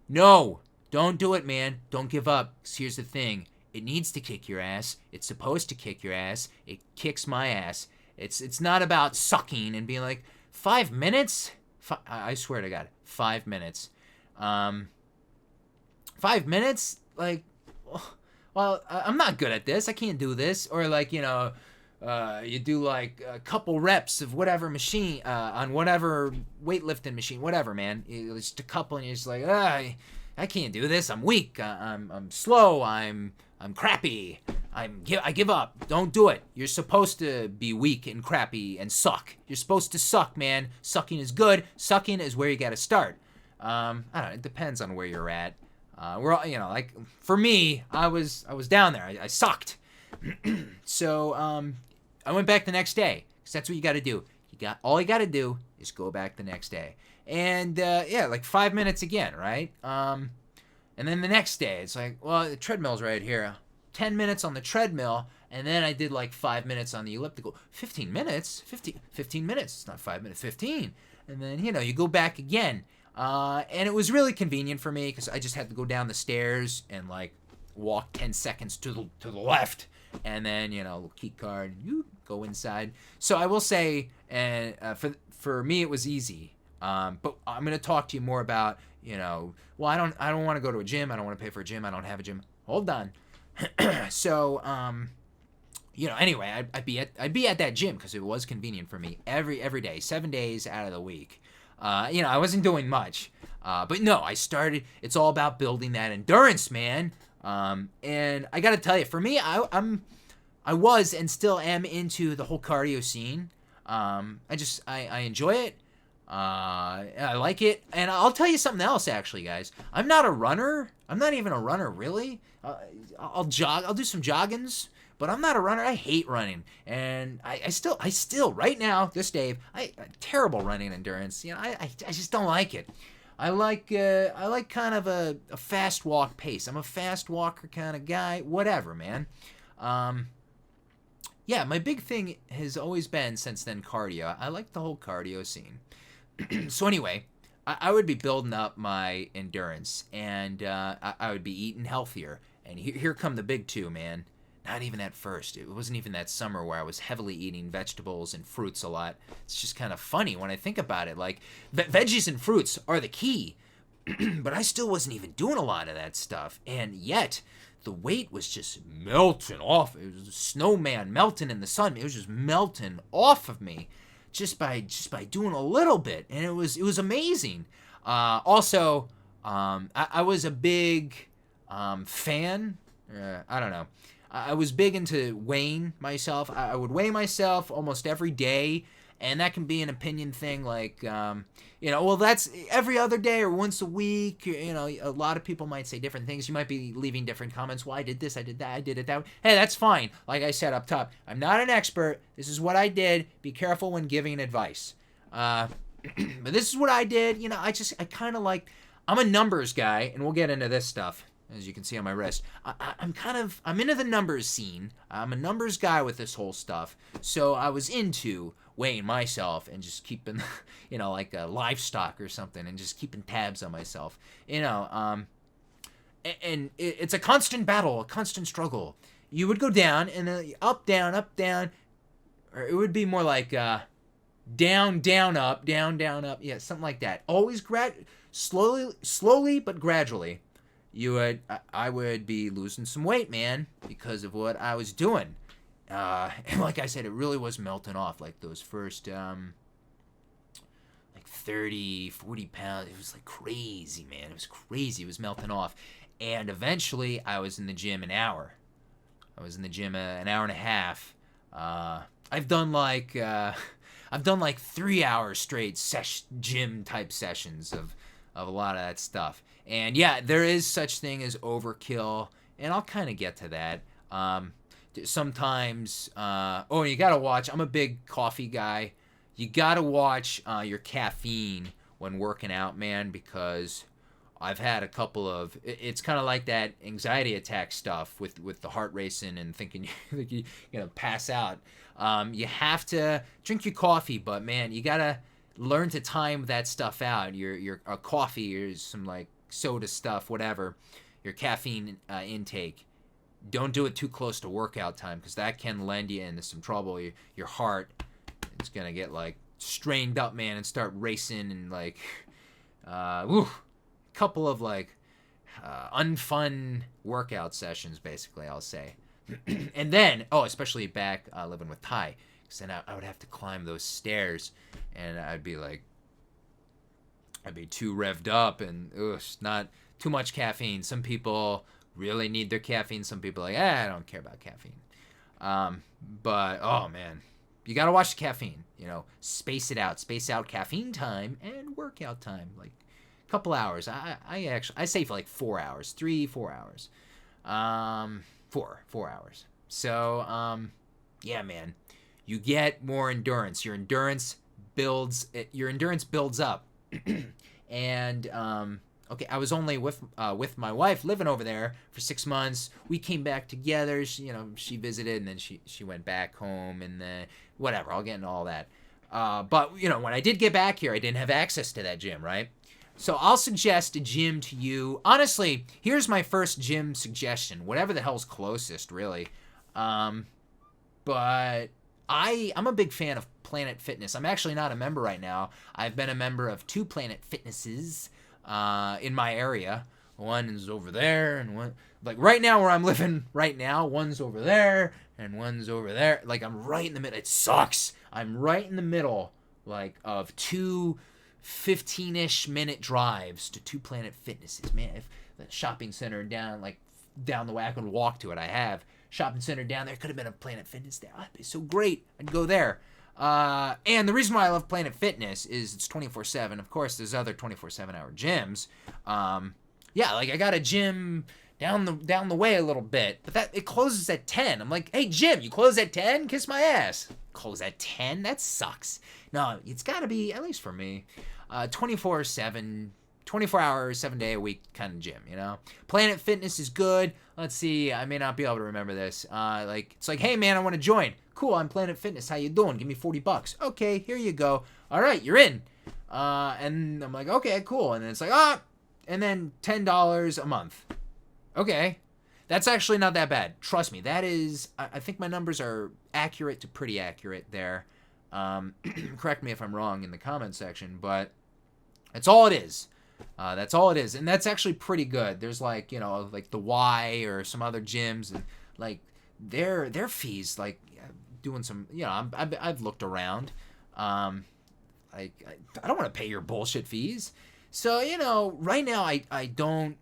No, don't do it, man. Don't give up. 'Cause here's the thing. It needs to kick your ass. It's supposed to kick your ass. It kicks my ass. It's not about sucking and being like, 5 minutes? I swear to God, 5 minutes. 5 minutes? Like, well, I'm not good at this. I can't do this. Or like, you do like a couple reps of whatever machine, on whatever weightlifting machine, whatever, man. It's just a couple and you're just like, I can't do this. I'm weak. I'm slow. I'm crappy. I give up. Don't do it. You're supposed to be weak and crappy and suck. You're supposed to suck, man. Sucking is good. Sucking is where you got to start. I don't know. It depends on where you're at. We're all, like for me, I was down there. I sucked. So I went back the next day because that's what you got to do. All you got to do is go back the next day. And yeah, like 5 minutes again, right? And then the next day, it's like, well, the treadmill's right here. 10 minutes on the treadmill, and then I did like 5 minutes on the elliptical. 15 minutes? 15 minutes. It's not 5 minutes, 15. And then, you go back again. And it was really convenient for me because I just had to go down the stairs and like walk 10 seconds to the left. And then, key card, you go inside. So I will say, and for me, it was easy. But I'm going to talk to you more about, well, I don't want to go to a gym. I don't want to pay for a gym. I don't have a gym. Hold on. So, anyway, I'd be at that gym because it was convenient for me every day, 7 days out of the week. I wasn't doing much, but no, I started. It's all about building that endurance, man. And I got to tell you, for me, I was and still am into the whole cardio scene. I enjoy it. I like it. And I'll tell you something else, actually, guys. I'm not a runner. I'm not even a runner, really. I'll jog. I'll do some joggings, but I'm not a runner. I hate running. And I still, right now, this Dave, terrible running endurance. I just don't like it. I like kind of a fast walk pace. I'm a fast walker kind of guy. Whatever, man. Yeah, my big thing has always been since then cardio. I like the whole cardio scene. So anyway, I would be building up my endurance, and I would be eating healthier. And here come the big two, man. Not even at first. It wasn't even that summer where I was heavily eating vegetables and fruits a lot. It's just kind of funny when I think about it. Like, veggies and fruits are the key. But I still wasn't even doing a lot of that stuff. And yet, the weight was just melting off. It was a snowman melting in the sun. It was just melting off of me. Just by doing a little bit, and it was amazing. Also, I was a big fan. I don't know. I was big into weighing myself. I would weigh myself almost every day, and that can be an opinion thing. Like, well, that's every other day or once a week. A lot of people might say different things. You might be leaving different comments. Well, I did this, I did that, I did it that way. Hey, that's fine. Like I said up top, I'm not an expert. This is what I did. Be careful when giving advice. But this is what I did. I kind of like, I'm a numbers guy, and we'll get into this stuff. as you can see on my wrist. I'm into the numbers scene. I'm a numbers guy with this whole stuff. So I was into weighing myself and just keeping, like a livestock or something, and just keeping tabs on myself. And it's a constant battle, a constant struggle. You would go down and then up, down, or it would be more like down, down, up, down, down, up. Yeah, something like that. Always slowly, but gradually. I would be losing some weight, man, because of what I was doing. And like I said, it really was melting off. Like those first, 30, 40 pounds. It was like crazy, man. It was crazy. It was melting off. And eventually, I was in the gym an hour. I was in the gym an hour and a half. I've done like 3 hours straight gym type sessions of a lot of that stuff. And yeah, there is such thing as overkill, and I'll kind of get to that. Sometimes, you gotta watch. I'm a big coffee guy. You gotta watch your caffeine when working out, man, because I've had a couple of. It's kind of like that anxiety attack stuff with the heart racing and thinking you're gonna pass out. You have to drink your coffee, but man, you gotta learn to time that stuff out. Your coffee or some like soda stuff, whatever, your caffeine intake. Don't do it too close to workout time, because that can lend you into some trouble. Your heart is gonna get like strained up, man, and start racing, and like couple of like unfun workout sessions, basically, I'll say. And then especially back living with Ty, because then I would have to climb those stairs, and I'd be too revved up, and not too much caffeine. Some people really need their caffeine. Some people are like, I don't care about caffeine. But oh man, you gotta watch the caffeine. Space it out. Space out caffeine time and workout time, like a couple hours. I say for like 4 hours, 4 hours, 4 hours. So yeah, man, you get more endurance. Your endurance builds up. And okay, I was only with my wife living over there for 6 months. We came back together. She visited, and then she went back home, and then whatever. I'll get into all that. But when I did get back here, I didn't have access to that gym, right? So I'll suggest a gym to you. Honestly, here's my first gym suggestion. Whatever the hell's closest, really. But I'm a big fan of Planet Fitness. I'm actually not a member right now. I've been a member of 2 Planet Fitnesses in my area. One is over there, and one, like right now where I'm living right now, one's over there and one's over there. Like I'm right in the middle. It sucks. I'm right in the middle, like of 2 15-ish minute drives to 2 Planet Fitnesses. Man, if the shopping center down the way I could walk to it, I have shopping center down there. Could have been a Planet Fitness there. That'd be so great. I'd go there. And the reason why I love Planet Fitness is it's 24/7. Of course, there's other 24/7 hour gyms. Yeah, like I got a gym down the way a little bit, but it closes at 10. I'm like, hey, gym, you close at 10? Kiss my ass. Close at 10? That sucks. No, it's got to be, at least for me, 24/7, 24 hours, 7 day a week kind of gym, Planet Fitness is good. Let's see, I may not be able to remember this. It's like, hey man, I want to join. Cool, I'm Planet Fitness. How you doing? Give me $40. Okay, here you go. All right, you're in. And I'm like, okay, cool. And then it's like, and then $10 a month. Okay, that's actually not that bad. Trust me, that is, I think my numbers are accurate to pretty accurate there. Correct me if I'm wrong in the comment section, but that's all it is. That's all it is, and that's actually pretty good. There's like the Y or some other gyms, and like their fees, like doing some, I've looked around. I don't want to pay your bullshit fees. So right now I don't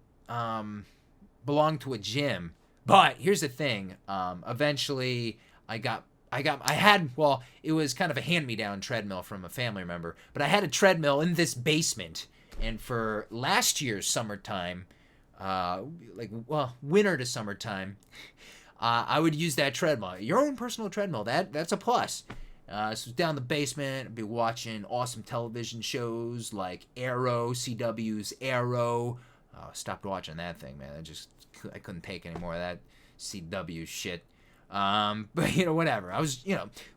belong to a gym, but here's the thing. Eventually it was kind of a hand-me-down treadmill from a family member, but I had a treadmill in this basement. And for last year's summertime, winter to summertime, I would use that treadmill. Your own personal treadmill, that's a plus. So down the basement, I'd be watching awesome television shows like Arrow, CW's Arrow, Stopped watching that thing, man. I couldn't take any more of that CW shit. But whatever. I was,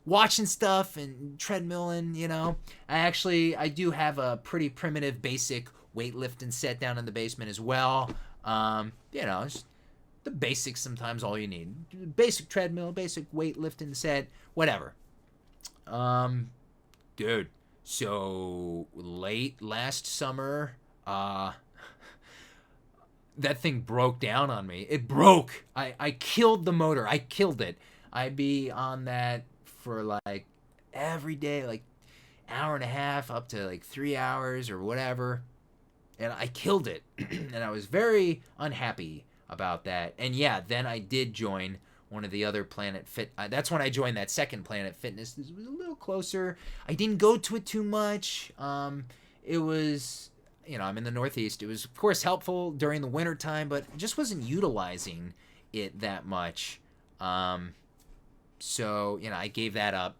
watching stuff and treadmilling. I do have a pretty primitive, basic weightlifting set down in the basement as well. Just the basics. Sometimes all you need: basic treadmill, basic weightlifting set, whatever. Dude. So late last summer, that thing broke down on me. It broke. I killed the motor. I killed it. I'd be on that for like every day, like hour and a half up to like 3 hours or whatever. And I killed it. And I was very unhappy about that. And yeah, then I did join one of the other Planet Fit. That's when I joined that second Planet Fitness. This was a little closer. I didn't go to it too much. It was... I'm in the Northeast. It was, of course, helpful during the winter time, but just wasn't utilizing it that much. So I gave that up.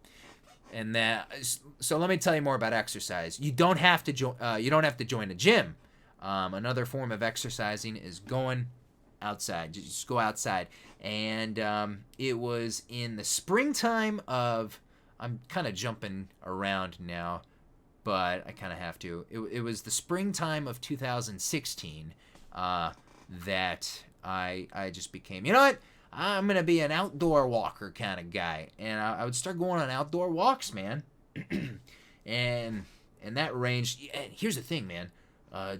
And so let me tell you more about exercise. You don't have to join a gym. Another form of exercising is going outside. Just go outside. And it was in the springtime of... I'm kind of jumping around now, but I kind of have to. It was the springtime of 2016 that I just became, you know what? I'm going to be an outdoor walker kind of guy. And I would start going on outdoor walks, man. and that ranged... And here's the thing, man.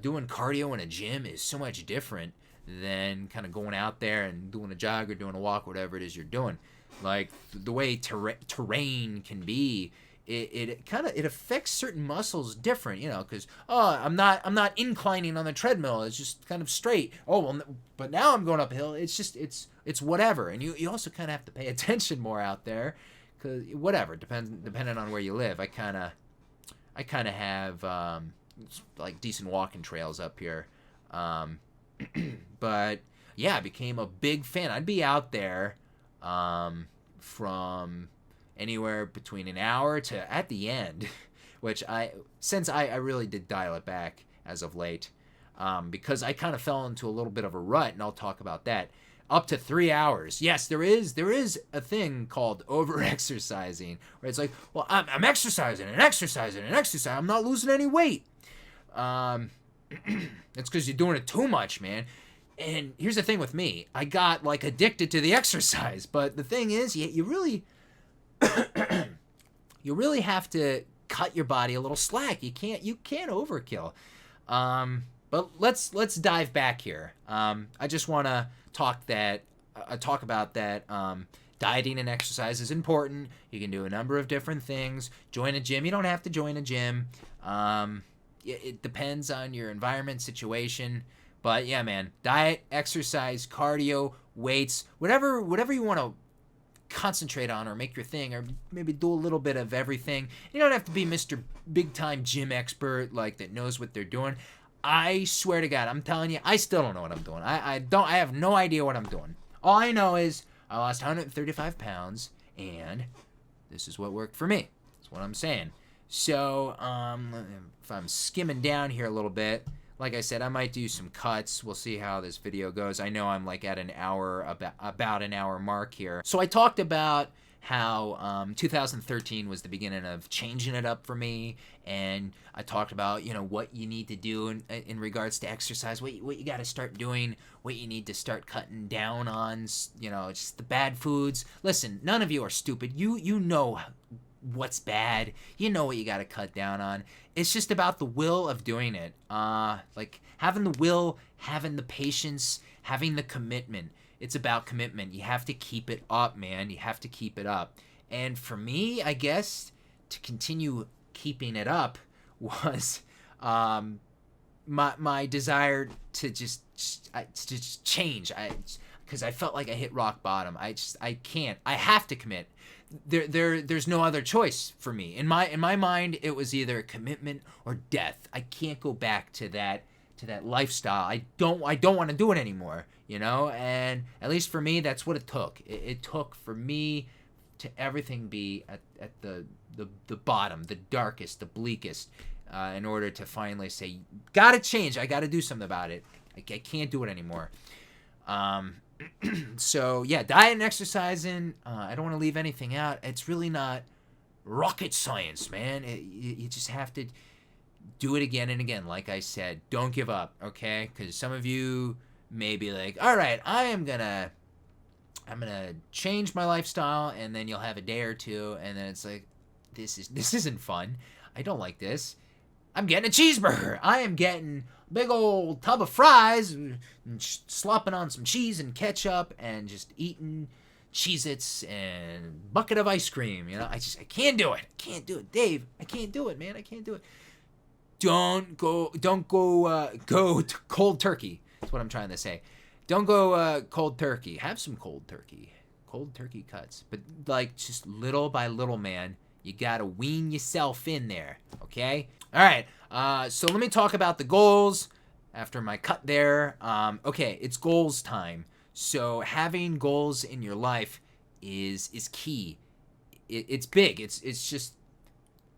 Doing cardio in a gym is so much different than kind of going out there and doing a jog or doing a walk, whatever it is you're doing. Like, the way terrain can be... It affects certain muscles different, because I'm not inclining on the treadmill. It's just kind of straight. Oh well, but now I'm going uphill. It's just it's whatever, and you also kind of have to pay attention more out there, because whatever depending on where you live. I kind of have like decent walking trails up here, but yeah, I became a big fan. I'd be out there from anywhere between an hour to at the end, which I really did dial it back as of late, because I kind of fell into a little bit of a rut, and I'll talk about that. Up to 3 hours. Yes, there is a thing called over-exercising, where it's like, well, I'm exercising and exercising and exercising. I'm not losing any weight. It's because you're doing it too much, man. And here's the thing with me. I got like addicted to the exercise, but the thing is, you really you really have to cut your body a little slack. You can't overkill. But let's dive back here. I just want to talk about that. Dieting and exercise is important. You can do a number of different things. Join a gym. You don't have to join a gym. It depends on your environment, situation. But yeah, man, diet, exercise, cardio, weights, whatever you want to concentrate on or make your thing, or maybe do a little bit of everything. You don't have to be Mr. Big Time Gym Expert like that knows what they're doing. I swear to God, I'm telling you, I still don't know what I'm doing. I have no idea what I'm doing. All I know is I lost 135 pounds, and this is what worked for me. That's what I'm saying. So, if I'm skimming down here a little bit, like I said, I might do some cuts. We'll see how this video goes. I know I'm like at an hour, about an hour mark here. So I talked about how 2013 was the beginning of changing it up for me, and I talked about what you need to do in regards to exercise, what you got to start doing, what you need to start cutting down on, just the bad foods. Listen, none of you are stupid. You know what's bad. You know what you got to cut down on. It's just about the will of doing it. Like having the will, having the patience, having the commitment. It's about commitment. You have to keep it up, man. You have to keep it up. And for me, I guess, to continue keeping it up was my desire to just change. Because I felt like I hit rock bottom. I can't. I have to commit. There's no other choice for me. In my mind, it was either commitment or death. I can't go back to that lifestyle. I don't want to do it anymore, and at least for me, that's what it took. It took for me to everything be at the bottom, the darkest, the bleakest, in order to finally say, gotta change. I gotta do something about it. I can't do it anymore. So yeah, diet and exercising. I don't want to leave anything out. It's really not rocket science, man. You just have to do it again and again. Like I said, don't give up, okay? Because some of you may be like, all right, I'm gonna change my lifestyle, and then you'll have a day or two, and then it's like, this isn't fun. I don't like this. I'm getting a cheeseburger. I am getting a big old tub of fries and slopping on some cheese and ketchup and just eating Cheez-Its and bucket of ice cream. You know, I can't do it. I can't do it, Dave. I can't do it, man. I can't do it. Don't go cold turkey. That's what I'm trying to say. Don't go cold turkey. Have some cold turkey cuts, but like just little by little, man. You gotta wean yourself in there, okay? All right. So let me talk about the goals after my cut there. Okay, it's goals time. So having goals in your life is key. It's big. It's just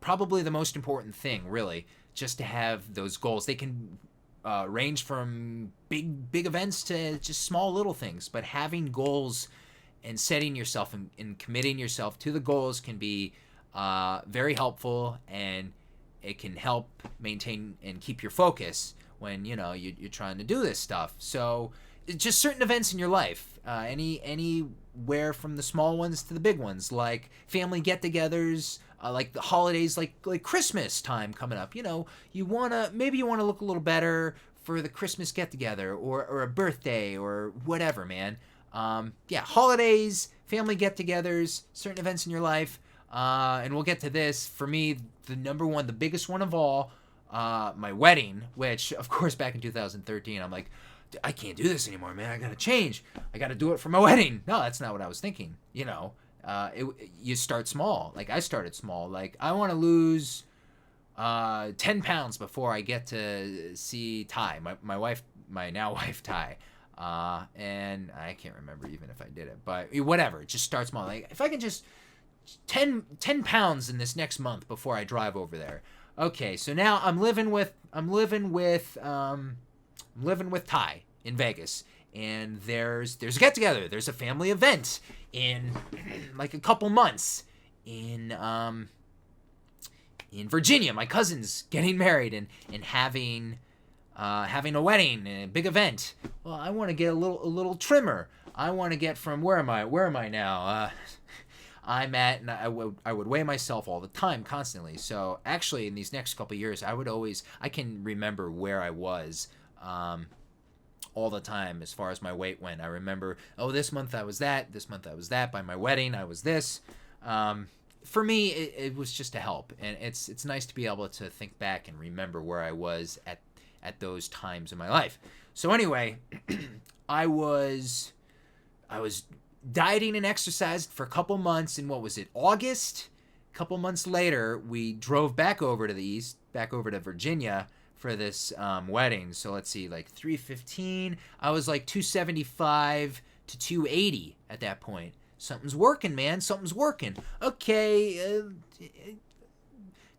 probably the most important thing, really, just to have those goals. They can range from big events to just small little things, but having goals and setting yourself and committing yourself to the goals can be very helpful, and it can help maintain and keep your focus when you're trying to do this stuff. So just certain events in your life, anywhere from the small ones to the big ones, like family get-togethers, like the holidays, like Christmas time coming up. Maybe you wanna look a little better for the Christmas get-together or a birthday or whatever, man. Holidays, family get-togethers, certain events in your life. And we'll get to this. For me, the number one, the biggest one of all, my wedding, which, of course, back in 2013, I'm like, I can't do this anymore, man. I gotta change. I gotta do it for my wedding. No, that's not what I was thinking. You start small. Like, I started small. Like, I want to lose 10 pounds before I get to see Ty, my wife, my now wife, Ty. And I can't remember even if I did it, but whatever. Just start small. Like, if I can just 10 pounds in this next month before I drive over there. Okay, so now I'm living with Ty in Vegas, and there's a get together. There's a family event in like a couple months in Virginia. My cousin's getting married and having a wedding, a big event. Well, I want to get a little trimmer. I want to get from where am I now? I'm at, and I would weigh myself all the time, constantly. So actually, in these next couple of years, I can remember where I was all the time as far as my weight went. I remember, this month I was that, this month I was that. By my wedding, I was this. For me, it was just a help, and it's nice to be able to think back and remember where I was at those times in my life. So anyway, I was dieting and exercised for a couple months, and what was it, August? A couple months later, we drove back over to the east, back over to Virginia for this wedding. So let's see, like 315. I was like 275 to 280 at that point. Something's working, man. Something's working. Okay,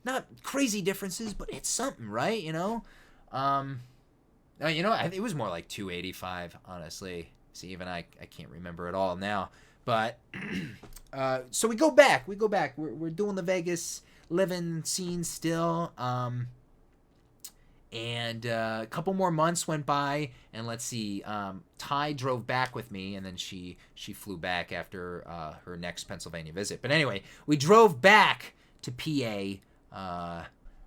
not crazy differences, but it's something, right? It was more like 285, honestly. See, even I can't remember it all now. But so we go back. We're doing the Vegas living scene still. And a couple more months went by, and let's see. Ty drove back with me, and then she flew back after her next Pennsylvania visit. But anyway, we drove back to PA.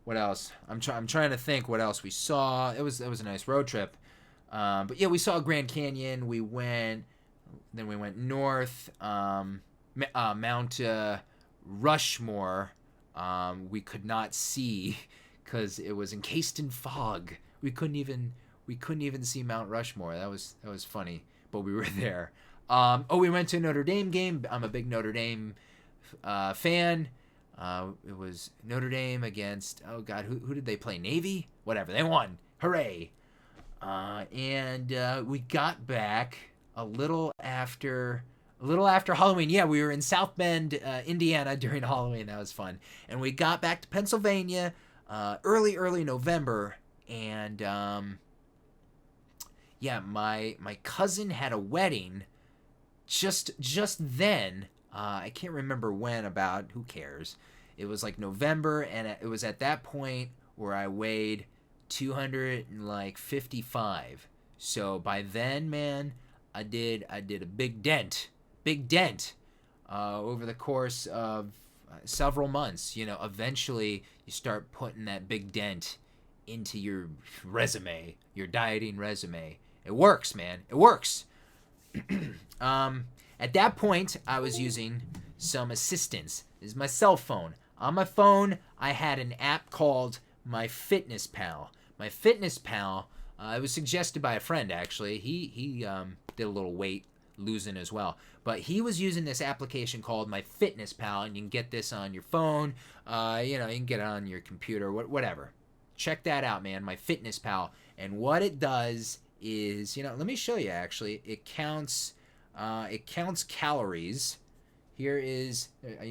What else? I'm trying to think what else we saw. It was a nice road trip. But yeah, we saw Grand Canyon. We went north, Mount Rushmore. We could not see because it was encased in fog. We couldn't even see Mount Rushmore. That was funny, but we were there. We went to a Notre Dame game. I'm a big Notre Dame fan. It was Notre Dame against, oh God, who did they play? Navy? Whatever, they won. Hooray! And we got back a little after Halloween. Yeah, we were in South Bend, Indiana during Halloween. That was fun. And we got back to Pennsylvania early November, and yeah, my cousin had a wedding just then. I can't remember when. About, who cares? It was like November, and it was at that point where I weighed 255. So by then, man, I did a big dent, over the course of several months. Eventually you start putting that big dent into your resume, your dieting resume. It works, man. It works. At that point, I was using some assistance. This is my cell phone. On my phone, I had an app called MyFitnessPal. MyFitnessPal, it was suggested by a friend, actually. He did a little weight losing as well. But he was using this application called MyFitnessPal, and you can get this on your phone. You can get it on your computer, whatever. Check that out, man, MyFitnessPal. And what it does is, let me show you, actually. It counts calories. Here is,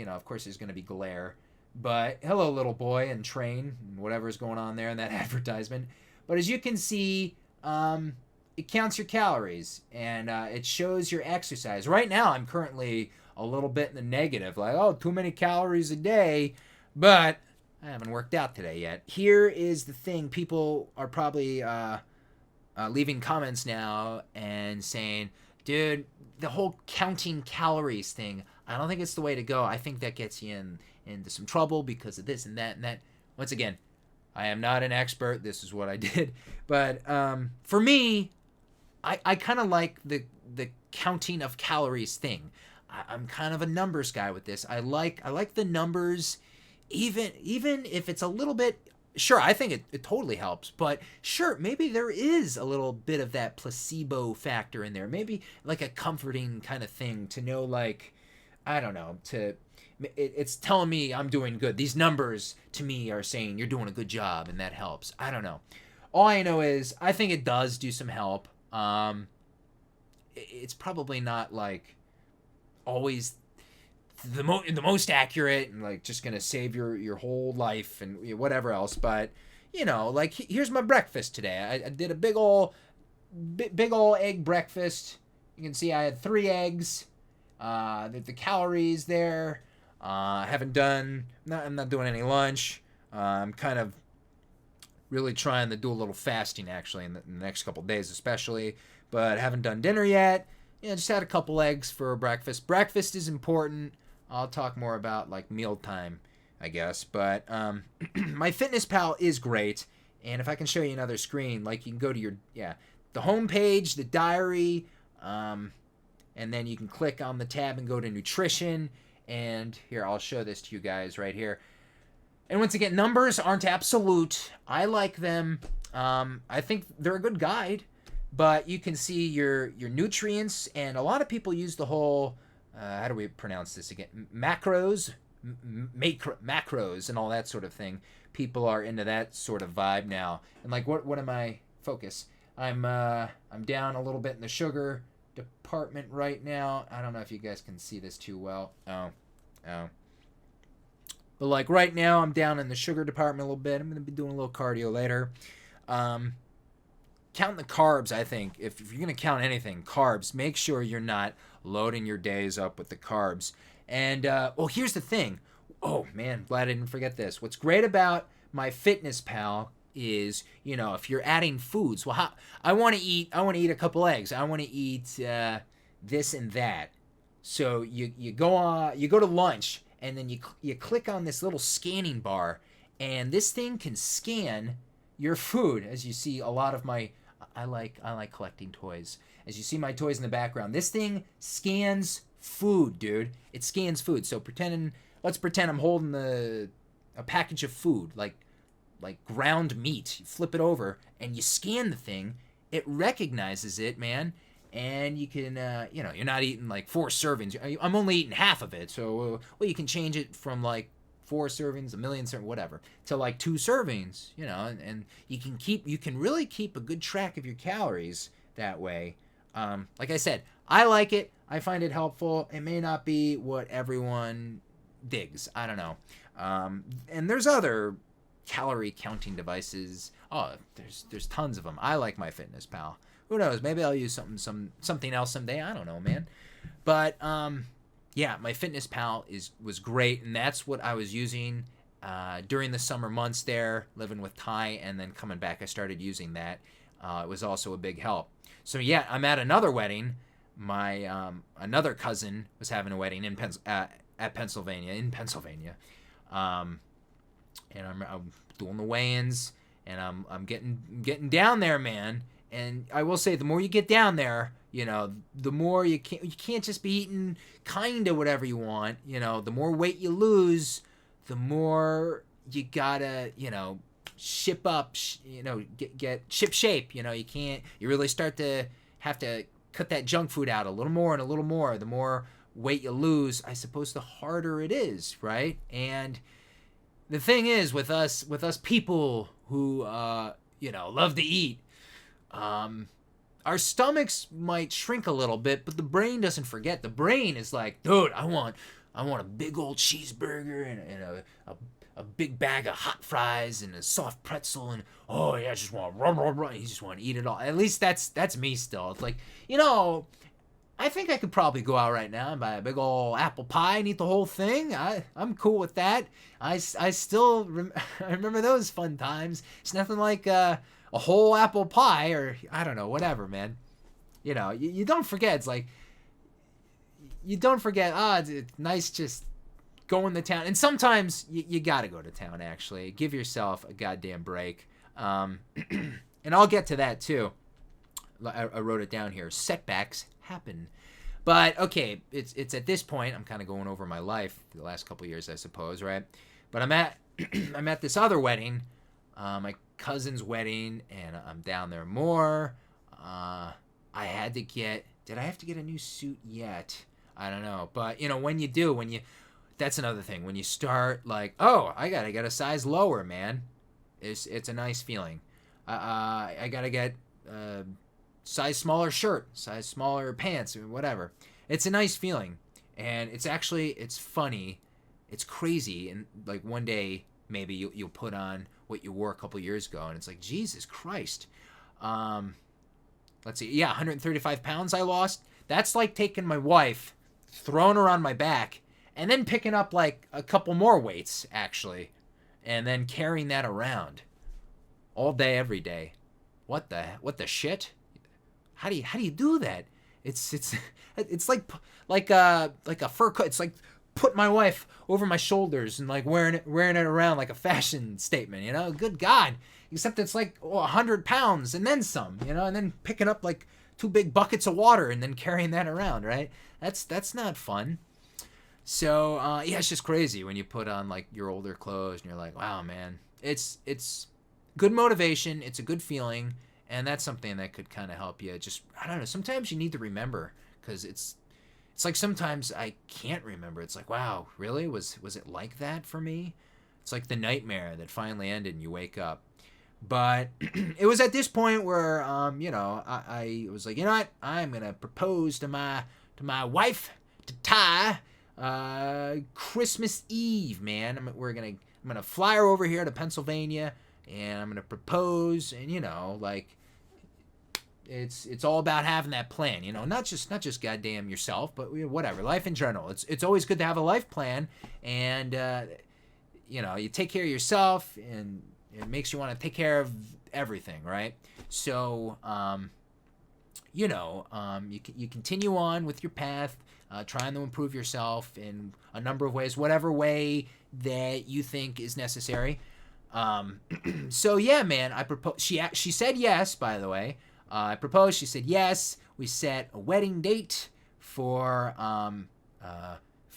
of course there's going to be glare. But hello, little boy, and train, and whatever's going on there in that advertisement. But as you can see, it counts your calories, and it shows your exercise. Right now, I'm currently a little bit in the negative, like, oh, too many calories a day, but I haven't worked out today yet. Here is the thing. People are probably leaving comments now and saying, dude, the whole counting calories thing, I don't think it's the way to go. I think that gets you into some trouble because of this and that and that. Once again, I am not an expert. This is what I did. But for me, I kind of like the counting of calories thing. I'm kind of a numbers guy with this. I like the numbers, even if it's a little bit. Sure, I think it totally helps, but sure, maybe there is a little bit of that placebo factor in there. Maybe like a comforting kind of thing to know, like, I don't know, it's telling me I'm doing good. These numbers to me are saying you're doing a good job, and that helps. I don't know. All I know is I think it does do some help. It's probably not like always the most accurate and like just gonna save your whole life and whatever else, but like, here's my breakfast today. I did a big ol' egg breakfast. You can see I had 3 eggs. The calories there. I'm not doing any lunch. I'm kind of really trying to do a little fasting, actually, in the next couple days especially, but haven't done dinner yet. Just had a couple eggs for breakfast. Breakfast is important. I'll talk more about like mealtime, I guess. But MyFitnessPal is great. And if I can show you another screen, like, you can go to the home page, the diary, and then you can click on the tab and go to nutrition. And here, I'll show this to you guys right here. And once again, numbers aren't absolute. I like them. I think they're a good guide. But you can see your nutrients, and a lot of people use the whole, how do we pronounce this again? Macros, macros, and all that sort of thing. People are into that sort of vibe now. And like, what am I? Focus. I'm down a little bit in the sugar department right now. I don't know if you guys can see this too well. Oh. But like right now, I'm down in the sugar department a little bit. I'm gonna be doing a little cardio later. Count the carbs, I think. If you're going to count anything, carbs, make sure you're not loading your days up with the carbs. And, here's the thing. Oh, man, glad I didn't forget this. What's great about MyFitnessPal is, if you're adding foods, I want to eat a couple eggs. I want to eat this and that. So you go to lunch, and then you click on this little scanning bar, and this thing can scan your food. As you see, a lot of I like collecting toys. As you see my toys in the background, this thing scans food, dude. It scans food. So let's pretend I'm holding a package of food, like ground meat. You flip it over and you scan the thing. It recognizes it, man. And you can, you're not eating like 4 servings. I'm only eating half of it. So, you can change it from like 4 servings, a million servings, whatever, to like 2 servings, and you can really keep a good track of your calories that way. Like I said, I like it. I find it helpful. It may not be what everyone digs. I don't know. And there's other calorie counting devices. Oh, there's tons of them. I like MyFitnessPal. Who knows? Maybe I'll use something else someday. I don't know, man. But yeah, my Fitness Pal was great, and that's what I was using during the summer months there, living with Ty, and then coming back. I started using that. It was also a big help. So yeah, I'm at another wedding. My another cousin was having a wedding in Pennsylvania, and I'm doing the weigh-ins, and I'm getting down there, man. And I will say, the more you get down there, the more you can't just be eating kind of whatever you want. The more weight you lose, the more you gotta, ship up, get ship shape. You really start to have to cut that junk food out a little more and a little more. The more weight you lose, I suppose, the harder it is, right? And the thing is, with us people who, love to eat, our stomachs might shrink a little bit, but the brain doesn't forget. The brain is like, dude, I want a big old cheeseburger and a big bag of hot fries and a soft pretzel, and oh yeah, I just want you just want to eat it all. At least that's me still. It's like, I think I could probably go out right now and buy a big old apple pie and eat the whole thing. I'm cool with that. I still I remember those fun times. It's nothing like a whole apple pie, or I don't know, whatever, man. You don't forget. It's like, you don't forget. It's nice just going to town. And sometimes you got to go to town, actually. Give yourself a goddamn break. And I'll get to that too. I wrote it down here. Setbacks happen. But okay, it's at this point, I'm kind of going over my life the last couple of years, I suppose, right? But I'm at this other wedding, my cousin's wedding, and I'm down there more. Did I have to get a new suit yet? I don't know. But that's another thing. When you start, like, oh, I gotta get a size lower, man. It's a nice feeling. I gotta get size smaller shirt, size smaller pants, or whatever. It's a nice feeling, and it's funny, it's crazy, and like one day maybe you'll put on what you wore a couple years ago, and it's like, Jesus Christ. Let's see, yeah, 135 pounds I lost. That's like taking my wife, throwing her on my back, and then picking up like a couple more weights, actually, and then carrying that around all day, every day. What the shit? How do you do that? It's like a fur coat. It's like put my wife over my shoulders and like wearing it around like a fashion statement. Good God. Except it's like 100 pounds and then some, and then picking up like 2 big buckets of water and then carrying that around, right? That's not fun. So yeah, it's just crazy when you put on like your older clothes and you're like, wow, man, it's good motivation. It's a good feeling. And that's something that could kind of help you. Just, I don't know, sometimes you need to remember, because it's like sometimes I can't remember. It's like, wow, really? Was it like that for me? It's like the nightmare that finally ended and you wake up. But it was at this point where, I was like, you know what? I'm going to propose to my wife, to Ty, Christmas Eve, man. I'm going to fly her over here to Pennsylvania, and I'm going to propose, and, like, it's all about having that plan, not just goddamn yourself, but whatever, life in general. It's always good to have a life plan, and, you take care of yourself, and it makes you want to take care of everything, right? So, you continue on with your path, trying to improve yourself in a number of ways, whatever way that you think is necessary. So yeah, man, I proposed. She said yes, by the way. I proposed. She said yes. We set a wedding date for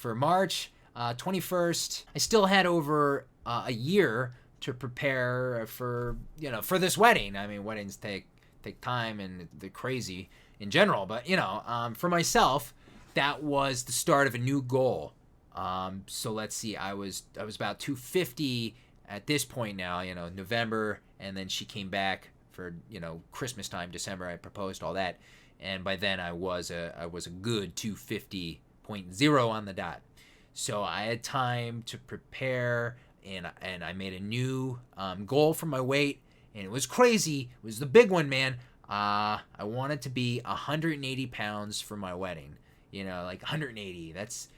March 21st. I still had over a year to prepare for this wedding. I mean, weddings take time, and they're crazy in general. But for myself, that was the start of a new goal. So let's see. I was about 250 at this point now. November, and then she came back for Christmas time, December. I proposed, all that, and by then I was a good 250.0 on the dot. So I had time to prepare, and I made a new goal for my weight, and it was crazy. It was the big one, man. I wanted to be 180 pounds for my wedding. Like 180. That's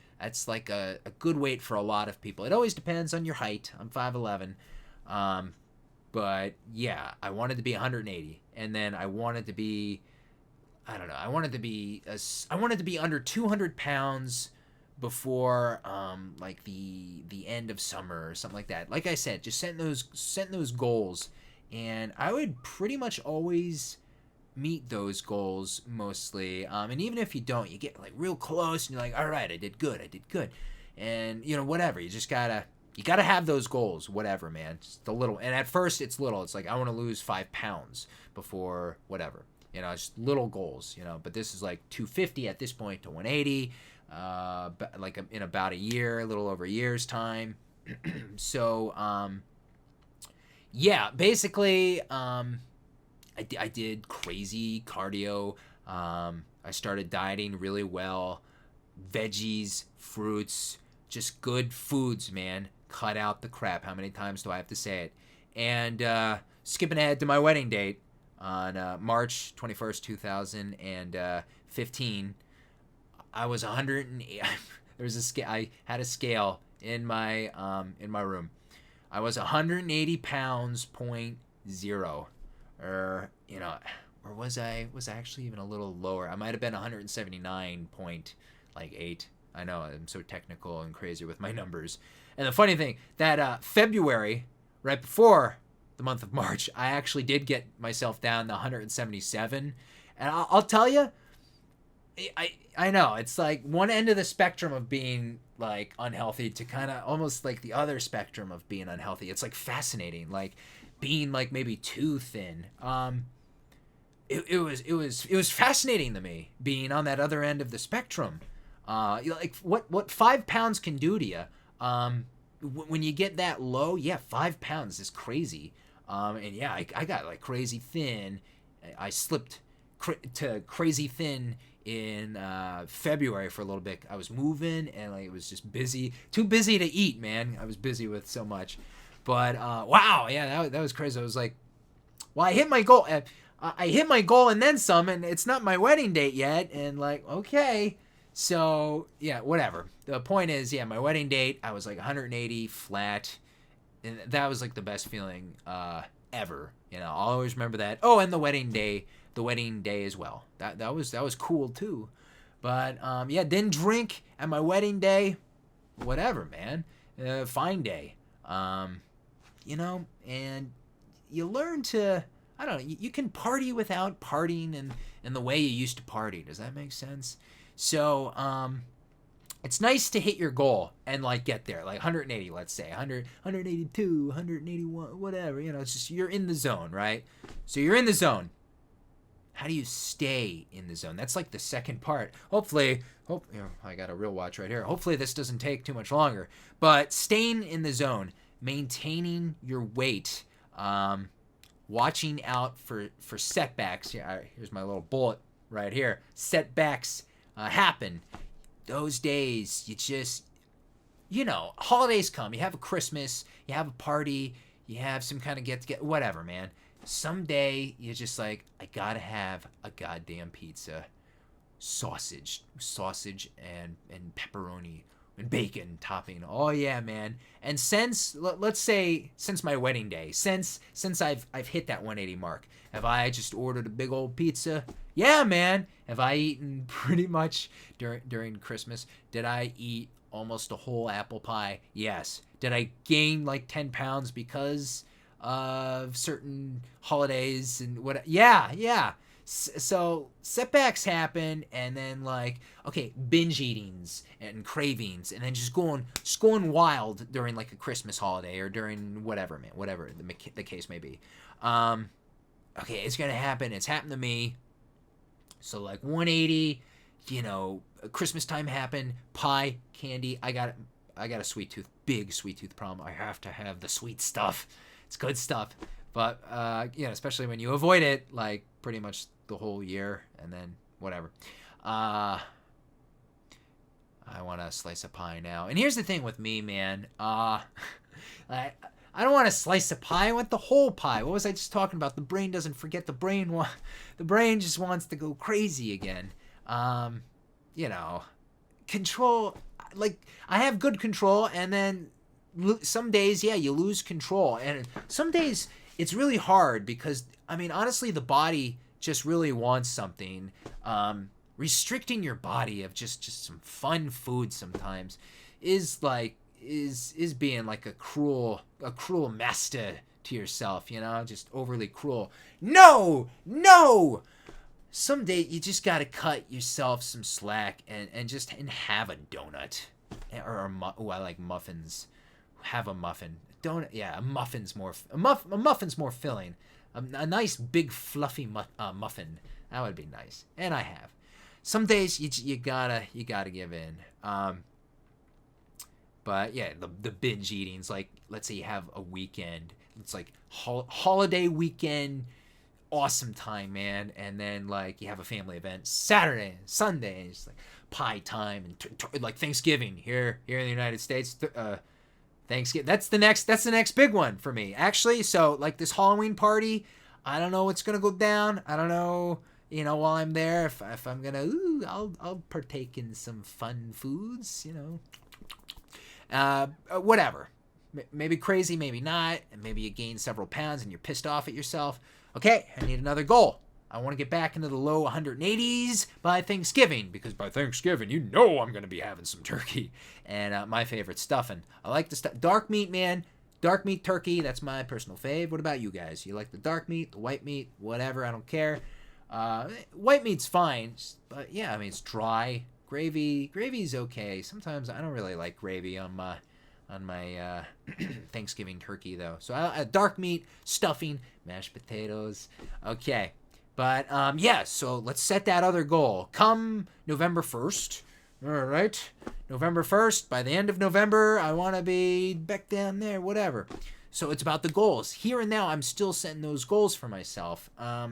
like a good weight for a lot of people. It always depends on your height. I'm 5'11". But yeah, I wanted to be 180, and then I wanted to be, I don't know, I wanted to be under 200 pounds before like the end of summer or something like that. Like I said, just setting those goals, and I would pretty much always meet those goals mostly. And even if you don't, you get like real close, and you're like, all right, I did good, and whatever. You gotta have those goals, whatever, man. Just a little, and at first it's little. It's like, I want to lose 5 pounds before whatever. It's little goals. But this is like 250 at this point to 180. Like in about a year, a little over a year's time. So, yeah, basically, I did crazy cardio. I started dieting really well. Veggies, fruits, just good foods, man. Cut out the crap. How many times do I have to say it? And skipping ahead to my wedding date on March 21st, 2015, I was 108. There was a scale. I had a scale in my room. I was 180 pounds, .0. Or was I actually even a little lower? I might have been 179.8. I know, I'm so technical and crazy with my numbers. And the funny thing, that February, right before the month of March, I actually did get myself down to 177. And I'll tell you, I know, it's like one end of the spectrum of being like unhealthy to kind of almost like the other spectrum of being unhealthy. It's like fascinating, like being like maybe too thin. It was fascinating to me being on that other end of the spectrum. Like what 5 pounds can do to you. When you get that low, yeah, 5 pounds is crazy. And yeah, I got like crazy thin. I slipped to crazy thin in February for a little bit. I was moving and like it was just busy, too busy to eat, man. I was busy with so much. But wow, yeah, that was crazy. I was like, well, I hit my goal. I hit my goal and then some, and it's not my wedding date yet. And like, okay. So, yeah, whatever. The point is, yeah, my wedding date, I was like 180 flat. And that was like the best feeling ever. I'll always remember that. Oh, and the wedding day as well. That was cool too. But yeah, didn't drink at my wedding day. Whatever, man. Fine day. And you learn to, I don't know, you can party without partying in the way you used to party. Does that make sense? So, it's nice to hit your goal and like get there, like 180, let's say 100, 182, 181, whatever, it's just, you're in the zone, right? So you're in the zone. How do you stay in the zone? That's like the second part. Hopefully, I got a real watch right here. Hopefully this doesn't take too much longer, but staying in the zone, maintaining your weight, watching out for setbacks. Yeah, here's my little bullet right here. Setbacks happen. Those days, you just, holidays come. You have a Christmas, you have a party, you have some kind of get whatever, man. Someday, you're just like, I gotta have a goddamn pizza. Sausage and pepperoni and bacon topping. Oh yeah, man. And let's say since my wedding day, since I've hit that 180 mark, have I just ordered a big old pizza? Yeah, man. Have I eaten pretty much during Christmas? Did I eat almost a whole apple pie? Yes. Did I gain like 10 pounds because of certain holidays and what? Yeah. So setbacks happen, and then like, okay, binge eatings and cravings, and then just going wild during like a Christmas holiday or during whatever the case may be. Okay, it's gonna happen. It's happened to me. So like 180, Christmas time happened. Pie, candy. I got a sweet tooth, big sweet tooth problem. I have to have the sweet stuff. It's good stuff. But especially when you avoid it, like pretty much the whole year, and then whatever. I want a slice of pie now. And here's the thing with me, man. I don't want a slice of pie. I want the whole pie. What was I just talking about? The brain doesn't forget. The brain just wants to go crazy again. You know, control. Like, I have good control, and then some days, yeah, you lose control, and some days it's really hard because, I mean, honestly, the body just really wants something. Restricting your body of just some fun food sometimes is being like a cruel master to yourself, you know, just overly cruel. No. Someday you just gotta cut yourself some slack and have a donut, or I like muffins. Have a muffin. Donut, yeah, a muffin's more filling. A nice big fluffy muffin, that would be nice. And I have. Some days you gotta give in. But yeah, the binge eating's like, let's say you have a weekend. It's like holiday weekend, awesome time, man. And then like you have a family event Saturday, Sunday, it's like pie time, and like Thanksgiving here in the United States. Thanksgiving, that's the next big one for me, actually. So like this Halloween party, I don't know what's gonna go down. I don't know, you know, while I'm there, if I'm gonna, I'll partake in some fun foods, you know. Whatever. Maybe crazy, maybe not, and maybe you gain several pounds and you're pissed off at yourself. Okay, I need another goal. I want to get back into the low 180s by Thanksgiving, because by Thanksgiving, you know I'm going to be having some turkey and my favorite stuffing. I like the dark meat, man. Dark meat turkey, that's my personal fave. What about you guys? You like the dark meat, the white meat, whatever, I don't care. White meat's fine, but yeah, I mean, it's dry. Gravy's okay. Sometimes I don't really like gravy on my Thanksgiving turkey, though. So dark meat, stuffing, mashed potatoes. Okay. But, yeah, so let's set that other goal. Come November 1st, all right? November 1st, by the end of November, I want to be back down there, whatever. So it's about the goals. Here and now, I'm still setting those goals for myself. But,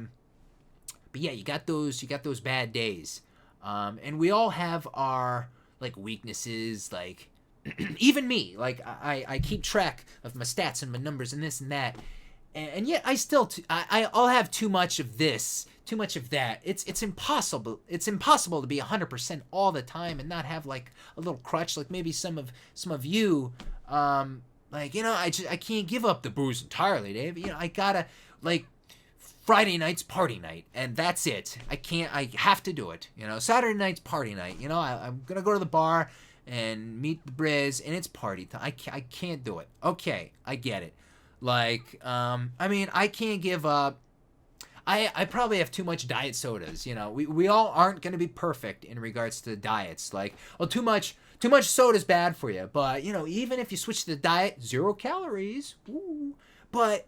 yeah, you got those bad days. And we all have our, like, weaknesses, like, even me. Like, I keep track of my stats and my numbers and this and that. And yet I'll have too much of this, too much of that. It's impossible. It's impossible to be 100% all the time and not have like a little crutch, like maybe some of you, like, you know, I can't give up the booze entirely, Dave. You know, I gotta, like, Friday night's party night, and that's it. I have to do it. You know, Saturday night's party night. You know, I'm gonna go to the bar and meet the Briz, and it's party time. I can't do it. Okay, I get it. Like, I mean, I can't give up. I probably have too much diet sodas. You know, we all aren't going to be perfect in regards to diets. Like, well, too much soda is bad for you. But, you know, even if you switch to the diet, 0 calories. Ooh, but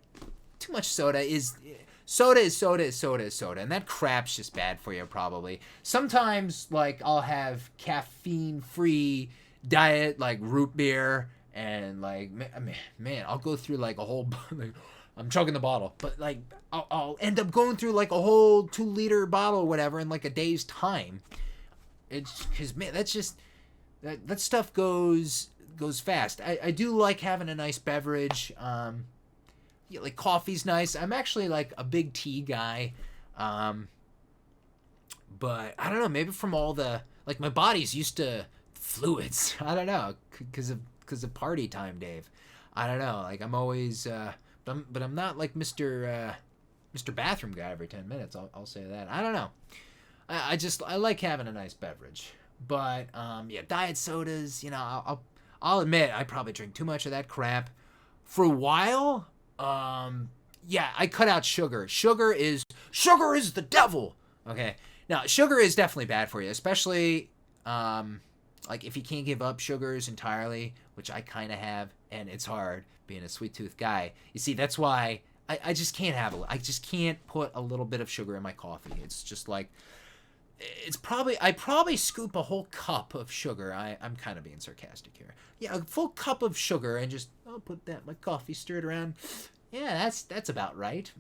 too much soda is soda. And that crap's just bad for you, probably. Sometimes, like, I'll have caffeine-free diet, like root beer. And, like, man, I'll go through, like, a whole, like, I'm chugging the bottle, but, like, I'll end up going through, like, a whole 2-liter bottle or whatever in, like, a day's time. It's, because, man, that's just, that stuff goes fast. I do like having a nice beverage. Yeah, like, coffee's nice. I'm actually, like, a big tea guy. But, I don't know, maybe from all the, like, my body's used to fluids. I don't know, because of party time, Dave. I don't know. Like, I'm always, but I'm not like Mr. Bathroom Guy every 10 minutes. I'll say that. I don't know. I like having a nice beverage. But yeah, diet sodas. You know, I'll admit I probably drink too much of that crap. For a while, yeah, I cut out sugar. Sugar is the devil. Okay. Now, sugar is definitely bad for you, especially like if you can't give up sugars entirely, which I kind of have, and it's hard being a sweet tooth guy. You see, that's why I just can't have it. I just can't put a little bit of sugar in my coffee. It's just like, I probably scoop a whole cup of sugar. I'm kind of being sarcastic here. Yeah, a full cup of sugar and just, I'll put that in my coffee, stir it around. Yeah, that's about right.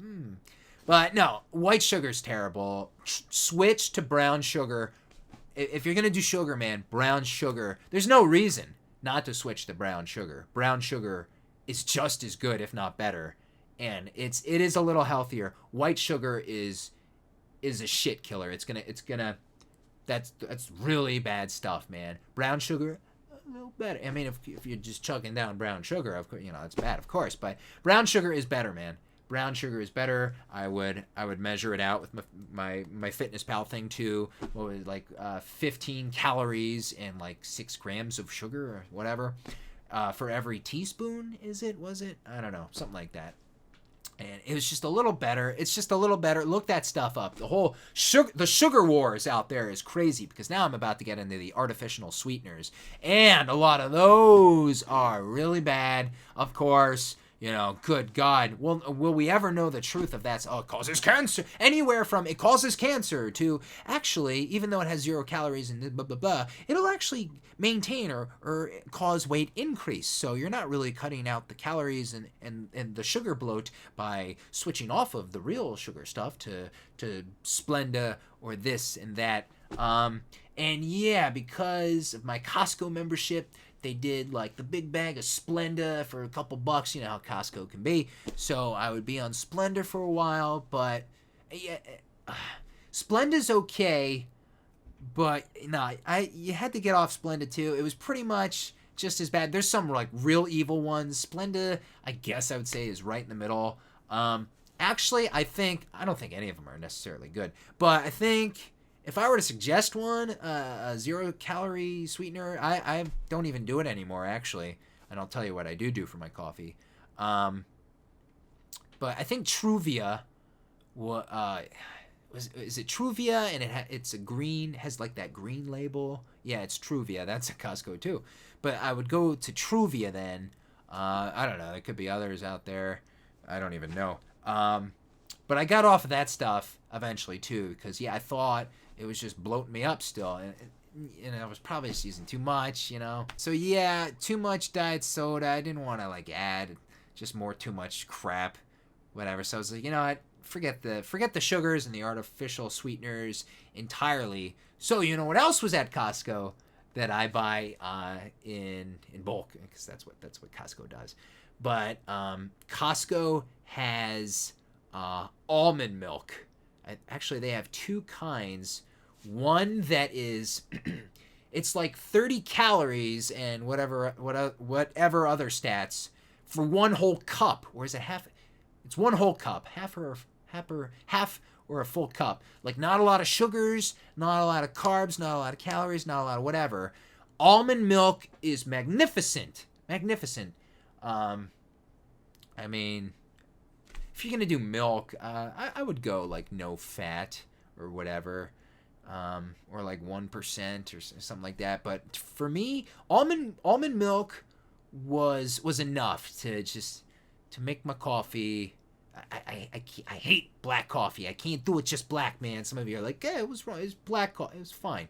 But no, white sugar's terrible. Switch to brown sugar. If you're going to do sugar, man, brown sugar. There's no reason not to switch to brown sugar. Brown sugar is just as good, if not better. And it is a little healthier. White sugar is a shit killer. It's gonna that's really bad stuff, man. Brown sugar, a little better. I mean, if you're just chugging down brown sugar, of course, it's bad, of course. But brown sugar is better, man. Brown sugar is better. I would measure it out with my FitnessPal thing too. What was it, like 15 calories and like 6 grams of sugar or whatever for every teaspoon. Was it? I don't know, something like that. And it was just a little better. It's just a little better. Look that stuff up. The sugar wars out there is crazy, because now I'm about to get into the artificial sweeteners, and a lot of those are really bad. Of course, good God, will we ever know the truth of that? Oh, it causes cancer. Anywhere from it causes cancer to actually, even though it has 0 calories and blah, blah, blah, it'll actually maintain or cause weight increase. So you're not really cutting out the calories and the sugar bloat by switching off of the real sugar stuff to Splenda or this and that. And yeah, because of my Costco membership, they did like the big bag of Splenda for a couple bucks. You know how Costco can be. So I would be on Splenda for a while, but yeah, Splenda's okay. But you had to get off Splenda too. It was pretty much just as bad. There's some like real evil ones. Splenda, I guess I would say, is right in the middle. Actually, I don't think any of them are necessarily good, but I think if I were to suggest one, a 0 calorie sweetener, I don't even do it anymore, actually. And I'll tell you what I do for my coffee. But I think Truvia, is it Truvia? And it's a green, has like that green label. Yeah, it's Truvia. That's at Costco too. But I would go to Truvia then. I don't know. There could be others out there. I don't even know. But I got off of that stuff eventually too, because I thought it was just bloating me up still, and I was probably just using too much, So yeah, too much diet soda. I didn't want to like add just too much crap, whatever. So I was like, what? Forget the sugars and the artificial sweeteners entirely. So what else was at Costco that I buy in bulk, because that's what Costco does. But Costco has almond milk. Actually, they have 2 kinds. One that is, it's like 30 calories and whatever other stats for one whole cup. Or is it half? It's one whole cup, half or a full cup. Like, not a lot of sugars, not a lot of carbs, not a lot of calories, not a lot of whatever. Almond milk is magnificent. I mean, if you're gonna do milk, I would go like no fat or whatever, or like 1% or something like that. But for me, almond milk was enough to make my coffee. I hate black coffee. I can't do it just black, man. Some of you are like, it was wrong. It was black coffee. It was fine.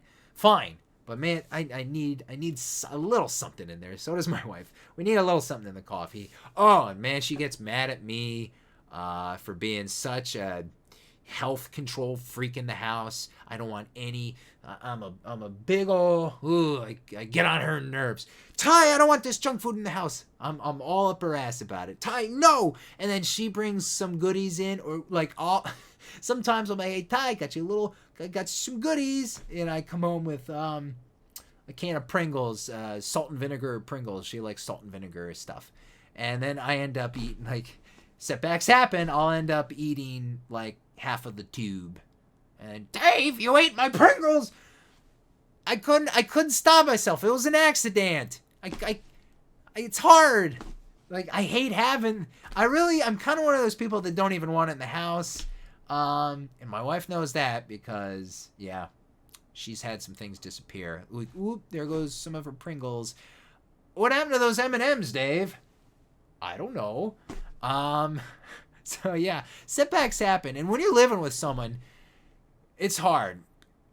But man, I need a little something in there. So does my wife. We need a little something in the coffee. Oh, and man, she gets mad at me for being such a health control freak in the house. I don't want any. I'm a big ol'. I get on her nerves. Ty, I don't want this junk food in the house. I'm all up her ass about it. Ty, no. And then she brings some goodies in, or like all. Sometimes I'm like, hey Ty, I got you some goodies, and I come home with a can of Pringles, salt and vinegar Pringles. She likes salt and vinegar stuff, and then I end up eating like. Setbacks happen. I'll end up eating like half of the tube. And Dave, you ate my Pringles. I couldn't stop myself. It was an accident. It's hard. Like, I hate having. I'm kind of one of those people that don't even want it in the house. And my wife knows that because she's had some things disappear. Like, oop, there goes some of her Pringles. What happened to those M&Ms, Dave? I don't know. So yeah, setbacks happen. And when you're living with someone, it's hard.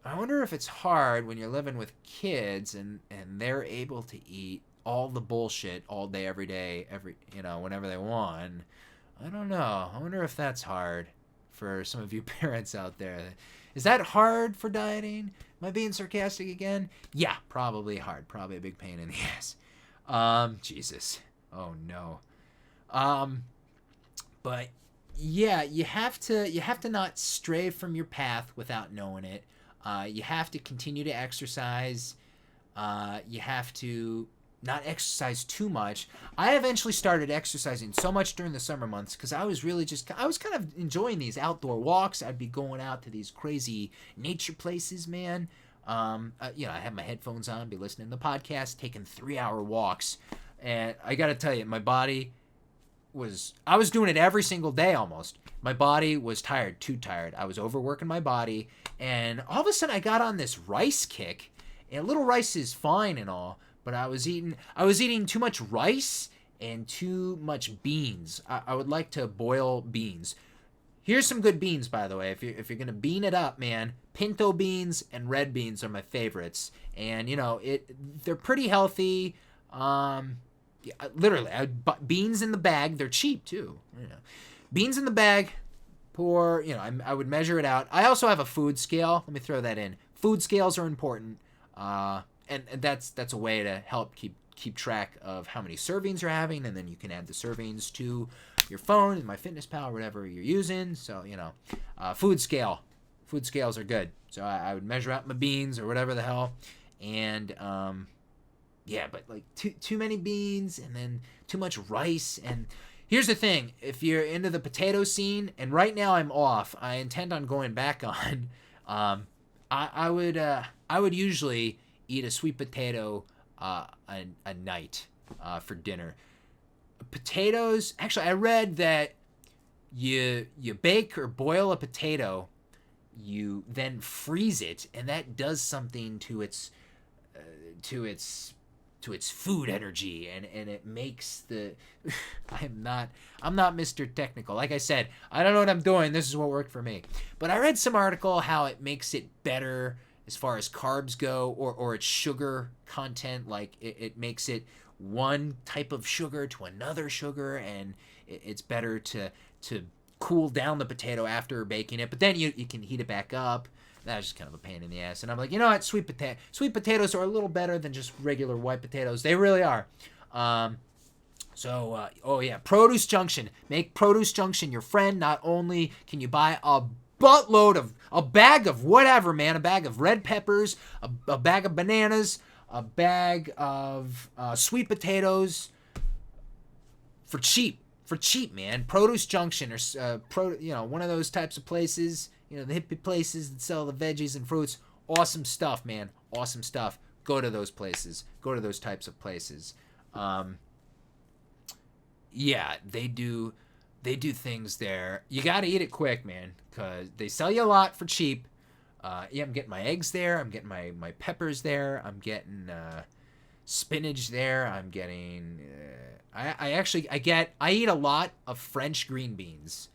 I wonder if it's hard when you're living with kids and they're able to eat all the bullshit all day, every day, whenever they want. I don't know. I wonder if that's hard for some of you parents out there. Is that hard for dieting? Am I being sarcastic again? Yeah, probably hard. Probably a big pain in the ass. Jesus. Oh no. But yeah, you have to not stray from your path without knowing it. You have to continue to exercise. You have to not exercise too much. I eventually started exercising so much during the summer months because I was kind of enjoying these outdoor walks. I'd be going out to these crazy nature places, man. I had my headphones on, be listening to the podcast, taking 3-hour walks, and I got to tell you, my body I was doing it every single day almost. My body was tired, too tired. I was overworking my body, and all of a sudden I got on this rice kick. And little rice is fine and all, but I was eating too much rice and too much beans. I would like to boil beans. Here's some good beans, by the way. If you're gonna bean it up, man, pinto beans and red beans are my favorites. And they're pretty healthy. Literally, beans in the bag. They're cheap too. Beans in the bag. Pour. I would measure it out. I also have a food scale. Let me throw that in. Food scales are important. And that's a way to help keep track of how many servings you're having, and then you can add the servings to your phone and MyFitnessPal or whatever you're using. So food scales are good. So I would measure out my beans or whatever the hell, and but like too many beans and then too much rice. And here's the thing: if you're into the potato scene, and right now I'm off, I intend on going back on. I would usually eat a sweet potato a night for dinner. Potatoes, actually, I read that you bake or boil a potato, you then freeze it, and that does something to its food energy, and it makes the I'm not Mr. Technical. Like I said, I don't know what I'm doing. This is what worked for me. But I read some article how it makes it better as far as carbs go, or its sugar content. Like it makes it one type of sugar to another sugar, and it's better to cool down the potato after baking it. But then you can heat it back up. That's just kind of a pain in the ass. And I'm like, you know what? Sweet potatoes are a little better than just regular white potatoes. They really are. Produce Junction. Make Produce Junction your friend. Not only can you buy a bag of whatever, man, a bag of red peppers, a bag of bananas, a bag of sweet potatoes for cheap, man. Produce Junction, or one of those types of places. The hippie places that sell the veggies and fruits. Awesome stuff, man. Awesome stuff. Go to those places. Go to those types of places. They do things there. You got to eat it quick, man, because they sell you a lot for cheap. I'm getting my eggs there. I'm getting my peppers there. I'm getting spinach there. I'm getting... I eat a lot of French green beans.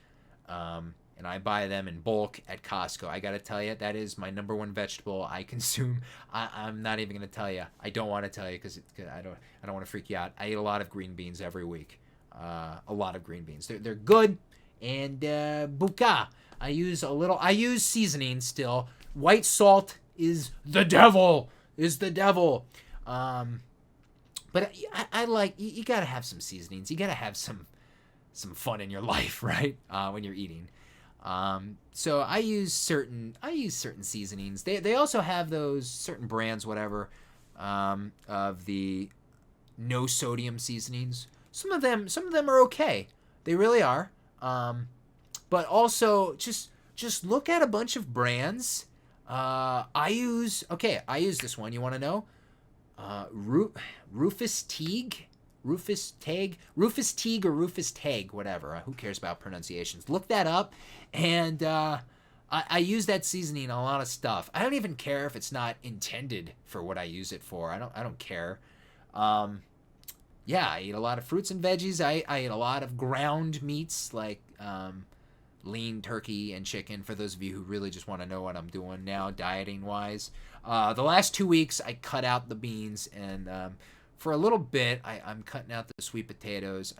And I buy them in bulk at Costco. I gotta tell you, that is my number one vegetable I consume. I'm not even gonna tell you. I don't want to tell you because I don't want to freak you out. I eat a lot of green beans every week. A lot of green beans. They're good. And buka. I use seasoning still. White salt is the devil. But I like, you gotta have some seasonings. You gotta have some fun in your life, right? When you're eating. So I use certain seasonings. They also have those certain brands, whatever, of the no sodium seasonings. Some of them are okay. They really are. But also just look at a bunch of brands. I use this one. You want to know? Rufus Teague or Rufus Tag, whatever. Who cares about pronunciations? Look that up. And I use that seasoning on a lot of stuff. I don't even care if it's not intended for what I use it for. I don't care. I eat a lot of fruits and veggies. I eat a lot of ground meats like lean turkey and chicken, for those of you who really just want to know what I'm doing now dieting wise. The last 2 weeks I cut out the beans, and for a little bit I'm cutting out the sweet potatoes.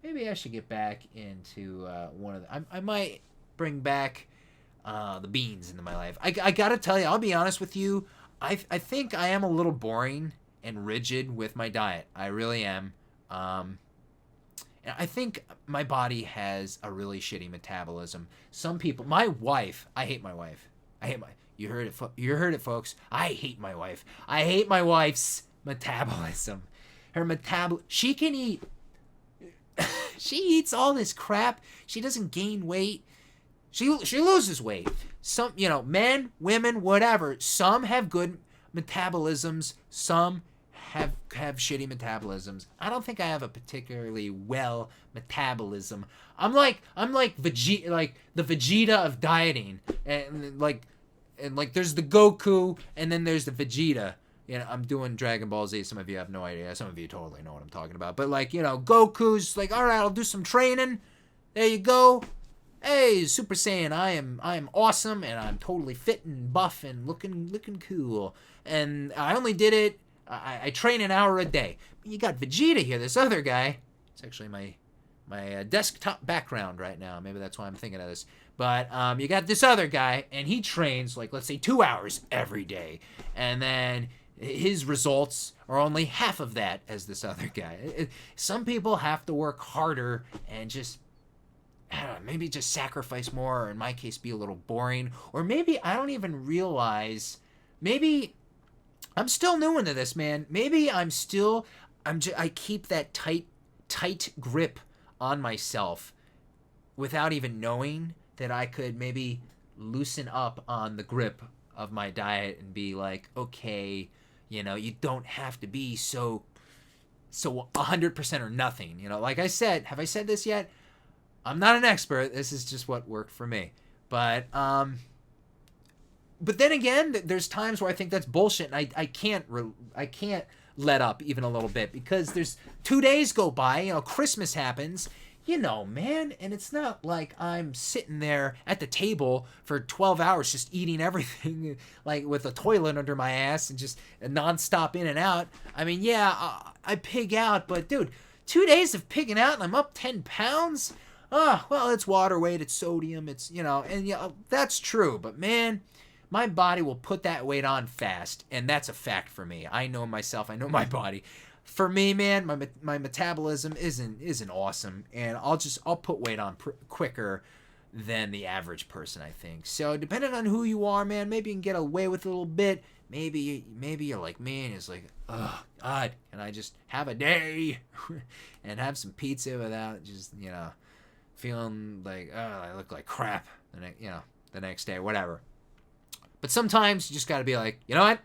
Maybe I should get back into one of the... I might bring back the beans into my life. I gotta tell you, I'll be honest with you, I think I am a little boring and rigid with my diet. I really am. And I think my body has a really shitty metabolism. Some people, my wife, I hate my wife. You heard it, you heard it, folks. I hate my wife. I hate my wife's metabolism. She can eat. She eats all this crap. She doesn't gain weight. She loses weight. Some, men, women, whatever. Some have good metabolisms. Some have shitty metabolisms. I don't think I have a particularly well metabolism. I'm like Vegeta, like the Vegeta of dieting, and there's the Goku, and then there's the Vegeta. I'm doing Dragon Ball Z. Some of you have no idea. Some of you totally know what I'm talking about. But Goku's like, all right, I'll do some training. There you go. Hey, Super Saiyan, I am awesome, and I'm totally fit and buff and looking cool. And I only did it. I train an hour a day. You got Vegeta here, this other guy. It's actually my desktop background right now. Maybe that's why I'm thinking of this. But you got this other guy, and he trains, let's say 2 hours every day. And then his results are only half of that as this other guy. Some people have to work harder and just, I don't know, maybe just sacrifice more, or in my case, be a little boring. Or maybe I don't even realize, maybe I'm still new into this, man. Maybe I keep that tight grip on myself without even knowing that I could maybe loosen up on the grip of my diet and be like, okay, you don't have to be so 100% or nothing. Like I said, have I said this yet? I'm not an expert. This is just what worked for me. But then again, there's times where I think that's bullshit, and I can't let up even a little bit, because there's 2 days go by, Christmas happens, man, and it's not like I'm sitting there at the table for 12 hours just eating everything, like with a toilet under my ass and just nonstop in and out. I mean, yeah, I pig out, but dude, 2 days of pigging out and I'm up 10 pounds? Oh, well, it's water weight, it's sodium, it's, and that's true, but man, my body will put that weight on fast, and that's a fact for me. I know myself, I know my body. For me, man, my metabolism isn't awesome, and I'll put weight on quicker than the average person, I think. So depending on who you are, man, maybe you can get away with a little bit. Maybe you're like me, and it's like, oh God, can I just have a day and have some pizza without just feeling like, oh, I look like crap the next day, whatever. But sometimes you just got to be like, you know what?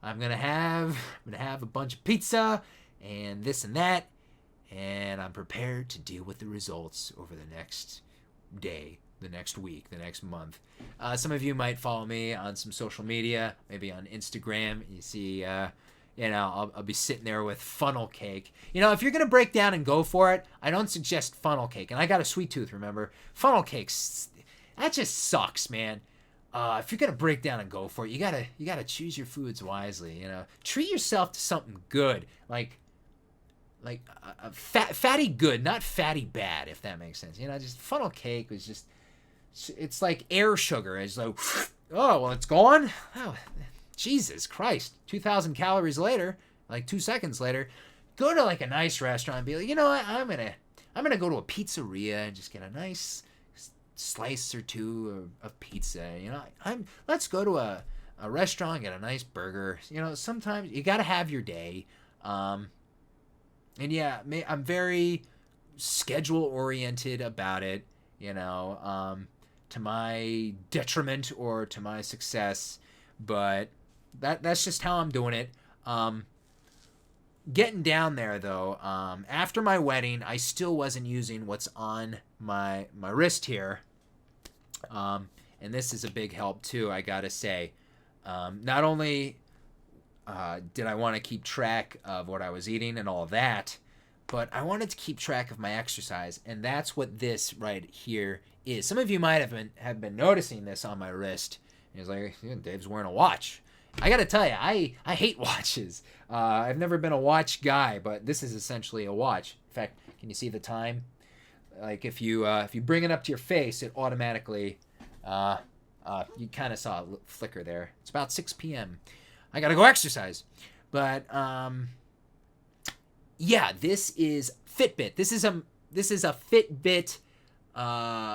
I'm gonna have a bunch of pizza and this and that, and I'm prepared to deal with the results over the next day, the next week, the next month. Some of you might follow me on some social media, maybe on Instagram. You see, I'll be sitting there with funnel cake. If you're gonna break down and go for it, I don't suggest funnel cake. And I got a sweet tooth, remember? Funnel cakes, that just sucks, man. If you're gonna break down and go for it, you gotta choose your foods wisely. Treat yourself to something good, like fatty good, not fatty bad, if that makes sense. Just funnel cake was just, it's like air sugar. It's like, oh well, it's gone. Oh, Jesus Christ! 2,000 calories later, like 2 seconds later, go to like a nice restaurant and be like, you know what, I'm gonna go to a pizzeria and just get a nice slice or two of pizza. Let's go to a restaurant and get a nice burger. Sometimes you gotta have your day. And yeah, I'm very schedule oriented about it, to my detriment or to my success, but that's just how I'm doing it. Getting down there though, after my wedding, I still wasn't using what's on my wrist here. And this is a big help too, I gotta say. Not only did I want to keep track of what I was eating and all that, but I wanted to keep track of my exercise, and that's what this right here is. Some of you might have been noticing this on my wrist. It's like, Dave's wearing a watch. I gotta tell you, I hate watches. I've never been a watch guy, but this is essentially a watch. In fact, can you see the time? Like if you bring it up to your face, it automatically, you kind of saw a flicker there. It's about 6 p.m. I gotta go exercise, but Yeah, this is Fitbit. This is a Fitbit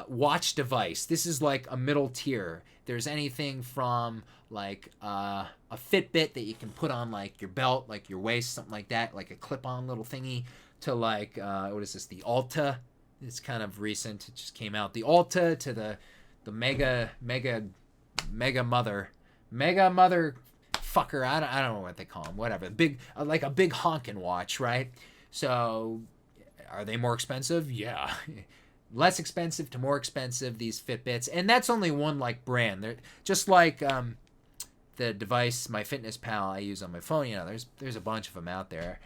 watch device. This is like a middle tier. There's anything from like a Fitbit that you can put on like your belt, like your waist, something like that, like a clip-on little thingy, to like what is this? The Alta. It's kind of recent. It just came out. The Alta to the mega mother fucker. I don't know what they call them. Whatever. Big like a big honkin' watch, right? So are they more expensive? Yeah. Less expensive to more expensive, these Fitbits. And that's only one like brand. They're just like the device, my Fitness Pal I use on my phone. You know, there's a bunch of them out there.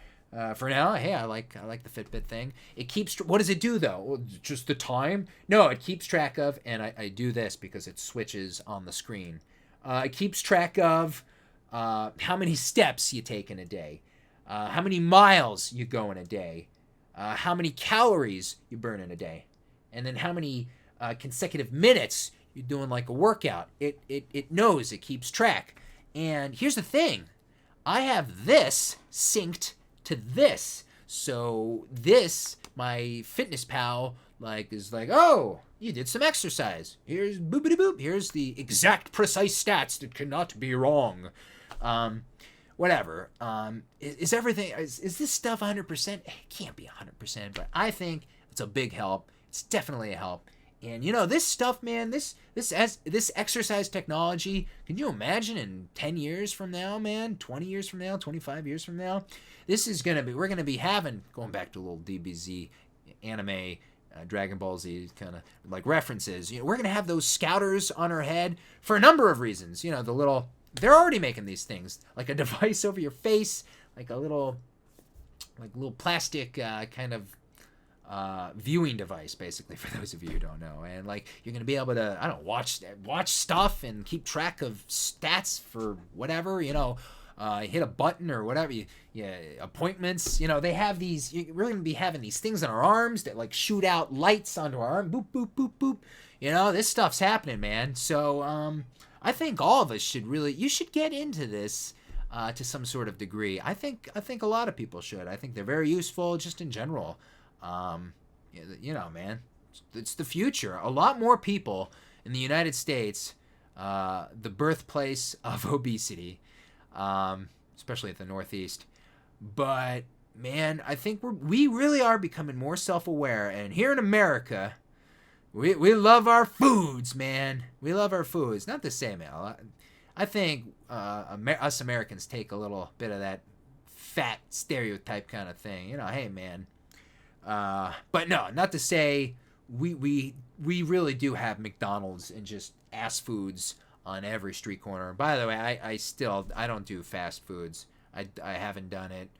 For now, hey, I like the Fitbit thing. It keeps. What does it do though? Just the time? No, it keeps track of, and I do this because it switches on the screen. It keeps track of how many steps you take in a day, how many miles you go in a day, how many calories you burn in a day, and then how many consecutive minutes you're doing like a workout. It knows. It keeps track. And here's the thing, I have this synced to this. So this, my Fitness Pal, like is like, oh, you did some exercise. Here's boopity boop. Here's the exact precise stats that cannot be wrong. Whatever. Is everything? Is this stuff 100%? It can't be 100%, but I think it's a big help. It's definitely a help. And you know, this stuff, man, this exercise technology, can you imagine in 10 years from now, man, 20 years from now, 25 years from now, we're going to be having, going back to a little DBZ anime, Dragon Ball Z kind of like references, you know, we're going to have those scouters on our head for a number of reasons. You know, they're already making these things, like a device over your face, like a little plastic kind of viewing device, basically, for those of you who don't know. And like, you're gonna be able to, I don't know, watch stuff and keep track of stats for whatever, you know, hit a button or whatever, appointments, you know, they have these, we're gonna be having these things in our arms that like shoot out lights onto our arm, boop boop boop boop, you know, this stuff's happening, man. So I think all of us you should get into this to some sort of degree. I think a lot of people should. I think they're very useful just in general. You know, man, it's the future. A lot more people in the United States, the birthplace of obesity, especially at the Northeast. But man, I think we really are becoming more self-aware. And here in America, we love our foods, man. We love our foods. Not to say, man, I think us Americans take a little bit of that fat stereotype kind of thing. You know, hey, man. But no, not to say we really do have McDonald's and just ass foods on every street corner. By the way, I don't do fast foods. I haven't done it.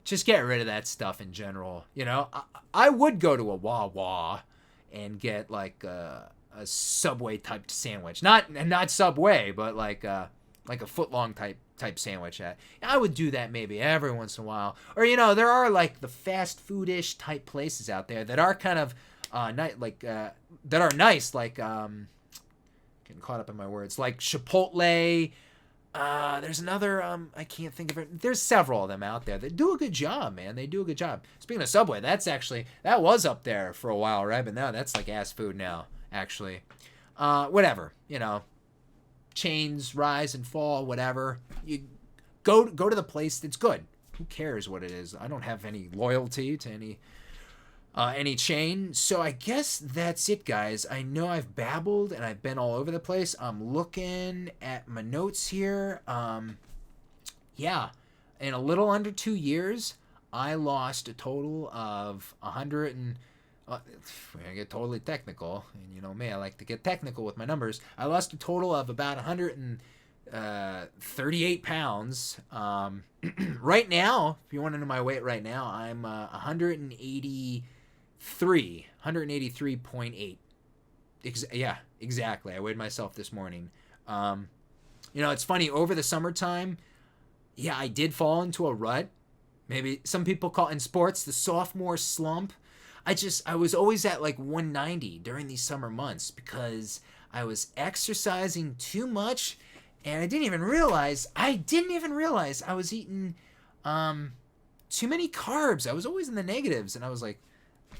Just get rid of that stuff in general. You know, I would go to a Wawa and get like a Subway type sandwich. Not Subway, but like a foot-long type sandwich. I would do that maybe every once in a while. Or, you know, there are like the fast food-ish type places out there that are kind of that are nice, like getting caught up in my words, like Chipotle. There's another I can't think of it. There's several of them out there that do a good job, man. They do a good job. Speaking of Subway, that was up there for a while, right? But now that's like ass food now, actually. Whatever, you know. Chains rise and fall, whatever. You go to the place that's good. Who cares what it is? I don't have any loyalty to any chain. So I guess that's it, guys. I know I've babbled and I've been all over the place. I'm looking at my notes here. Yeah, in a little under 2 years, I lost a total of 100 and we're gonna get totally technical, and you know me, I like to get technical with my numbers. I lost a total of about 138 pounds. Right now, if you want to know my weight right now, I'm 183.8. Yeah, exactly. I weighed myself this morning. You know, it's funny, over the summertime, yeah, I did fall into a rut. Maybe some people call it in sports the sophomore slump. I was always at like 190 during these summer months because I was exercising too much, and I didn't even realize I was eating too many carbs. I was always in the negatives, and I was like,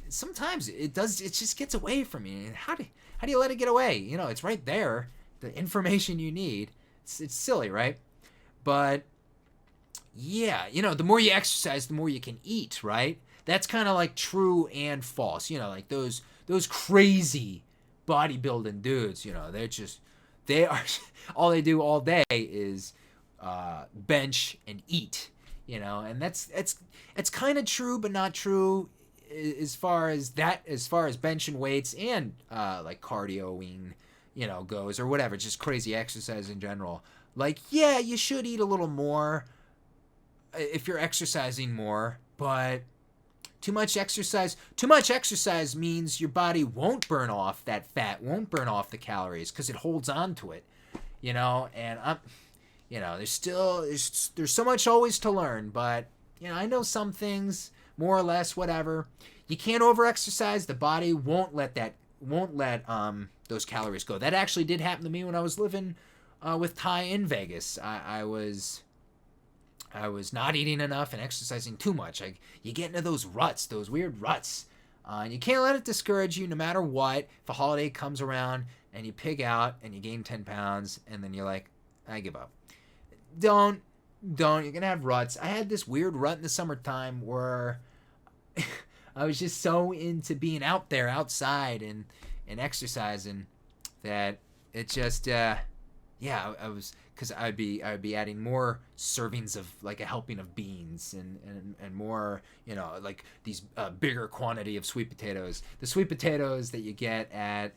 sometimes it just gets away from me. How do you let it get away? You know, it's right there, the information you need. It's silly, right? But yeah, you know, the more you exercise, the more you can eat, right? That's kind of like true and false. You know, like those crazy bodybuilding dudes, you know, they are all they do all day is bench and eat, you know, and that's kind of true but not true as far as benching weights and like cardioing, you know, goes, or whatever, just crazy exercise in general. Like, yeah, you should eat a little more if you're exercising more, but too much exercise means your body won't burn off that fat, won't burn off the calories, because it holds on to it, you know. And you know, there's so much always to learn, but you know, I know some things more or less, whatever. You can't over exercise. The body won't let those calories go. That actually did happen to me when I was living with Ty in Vegas. I was not eating enough and exercising too much. You get into those ruts, those weird ruts. And you can't let it discourage you no matter what. If a holiday comes around and you pig out and you gain 10 pounds and then you're like, I give up. Don't. You're going to have ruts. I had this weird rut in the summertime where I was just so into being out there, outside, and exercising that it just, I was, because I'd be adding more servings of like a helping of beans and more, you know, like these bigger quantity of sweet potatoes. The sweet potatoes that you get at,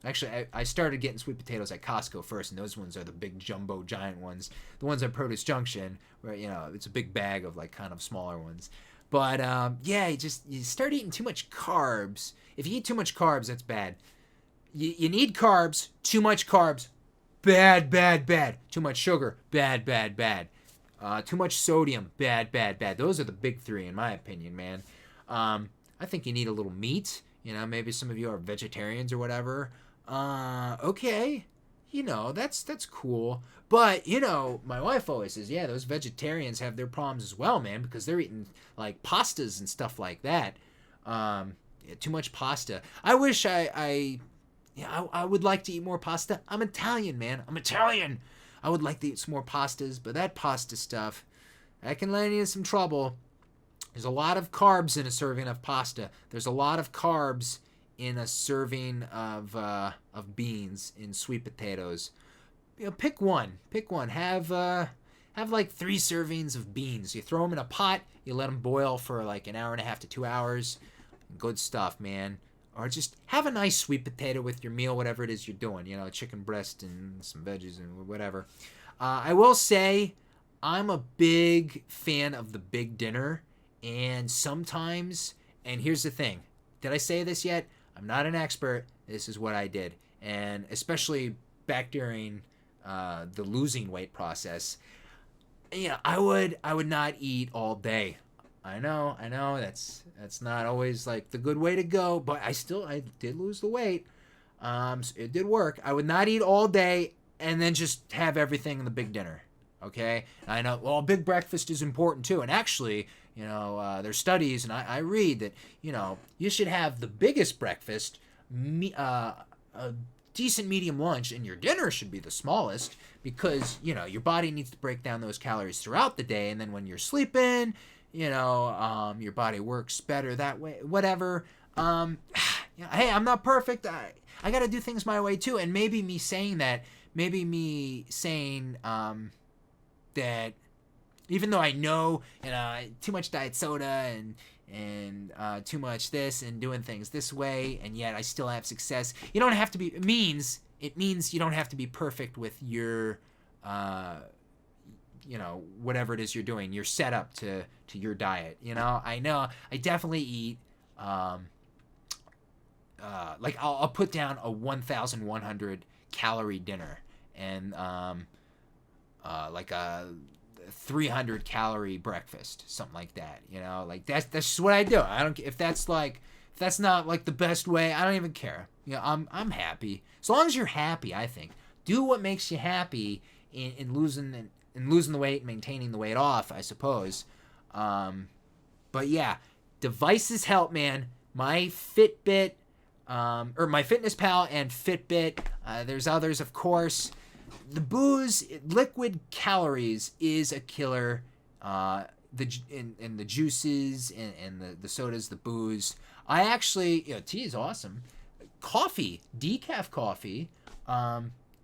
actually I started getting sweet potatoes at Costco first, and those ones are the big jumbo giant ones. The ones at Produce Junction, where, you know, it's a big bag of like kind of smaller ones. But yeah, you start eating too much carbs. If you eat too much carbs, that's bad. You need carbs. Too much carbs, bad. Too much sugar, bad. Too much sodium, bad. Those are the big three in my opinion, man. I think you need a little meat. You know, maybe some of you are vegetarians or whatever. Okay, you know, that's cool. But, you know, my wife always says, yeah, those vegetarians have their problems as well, man, because they're eating like pastas and stuff like that. Yeah, too much pasta. I wish I would like to eat more pasta. I'm Italian, man. I'm Italian. I would like to eat some more pastas, but that pasta stuff, that can land you in some trouble. There's a lot of carbs in a serving of pasta. There's a lot of carbs in a serving of beans, in sweet potatoes. You know, pick one. Have like 3 servings of beans. You throw them in a pot. You let them boil for like an hour and a half to 2 hours. Good stuff, man. Or just have a nice sweet potato with your meal, whatever it is you're doing. You know, chicken breast and some veggies and whatever. I will say I'm a big fan of the big dinner. And sometimes, and here's the thing. Did I say this yet? I'm not an expert. This is what I did. And especially back during the losing weight process, you know, I would not eat all day. I know that's not always like the good way to go, but I did lose the weight. So it did work. I would not eat all day and then just have everything in the big dinner. Okay? I know, well, big breakfast is important too. And actually, you know, there's studies, and I read that, you know, you should have the biggest breakfast, a decent medium lunch, and your dinner should be the smallest, because, you know, your body needs to break down those calories throughout the day, and then when you're sleeping, you know, your body works better that way, whatever. You know, hey, I'm not perfect. I got to do things my way too, and maybe me saying that, that even though I know, you know, too much diet soda and too much this and doing things this way, and yet I still have success. You don't have to be. It means you don't have to be perfect with your, you know, whatever it is you're doing. You're set up to your diet. You know, I definitely eat. Like I'll put down a 1,100 calorie dinner and like a 300 calorie breakfast, something like that. You know, like that's just what I do. I don't, if that's not like the best way, I don't even care. You know, I'm happy as long as you're happy. I think do what makes you happy in losing the weight, maintaining the weight off, I suppose. But yeah, devices help, man. My Fitbit, or my Fitness Pal and Fitbit. There's others, of course. The booze, liquid calories is a killer. And the juices and the sodas, the booze. I actually, tea is awesome. Coffee, decaf coffee,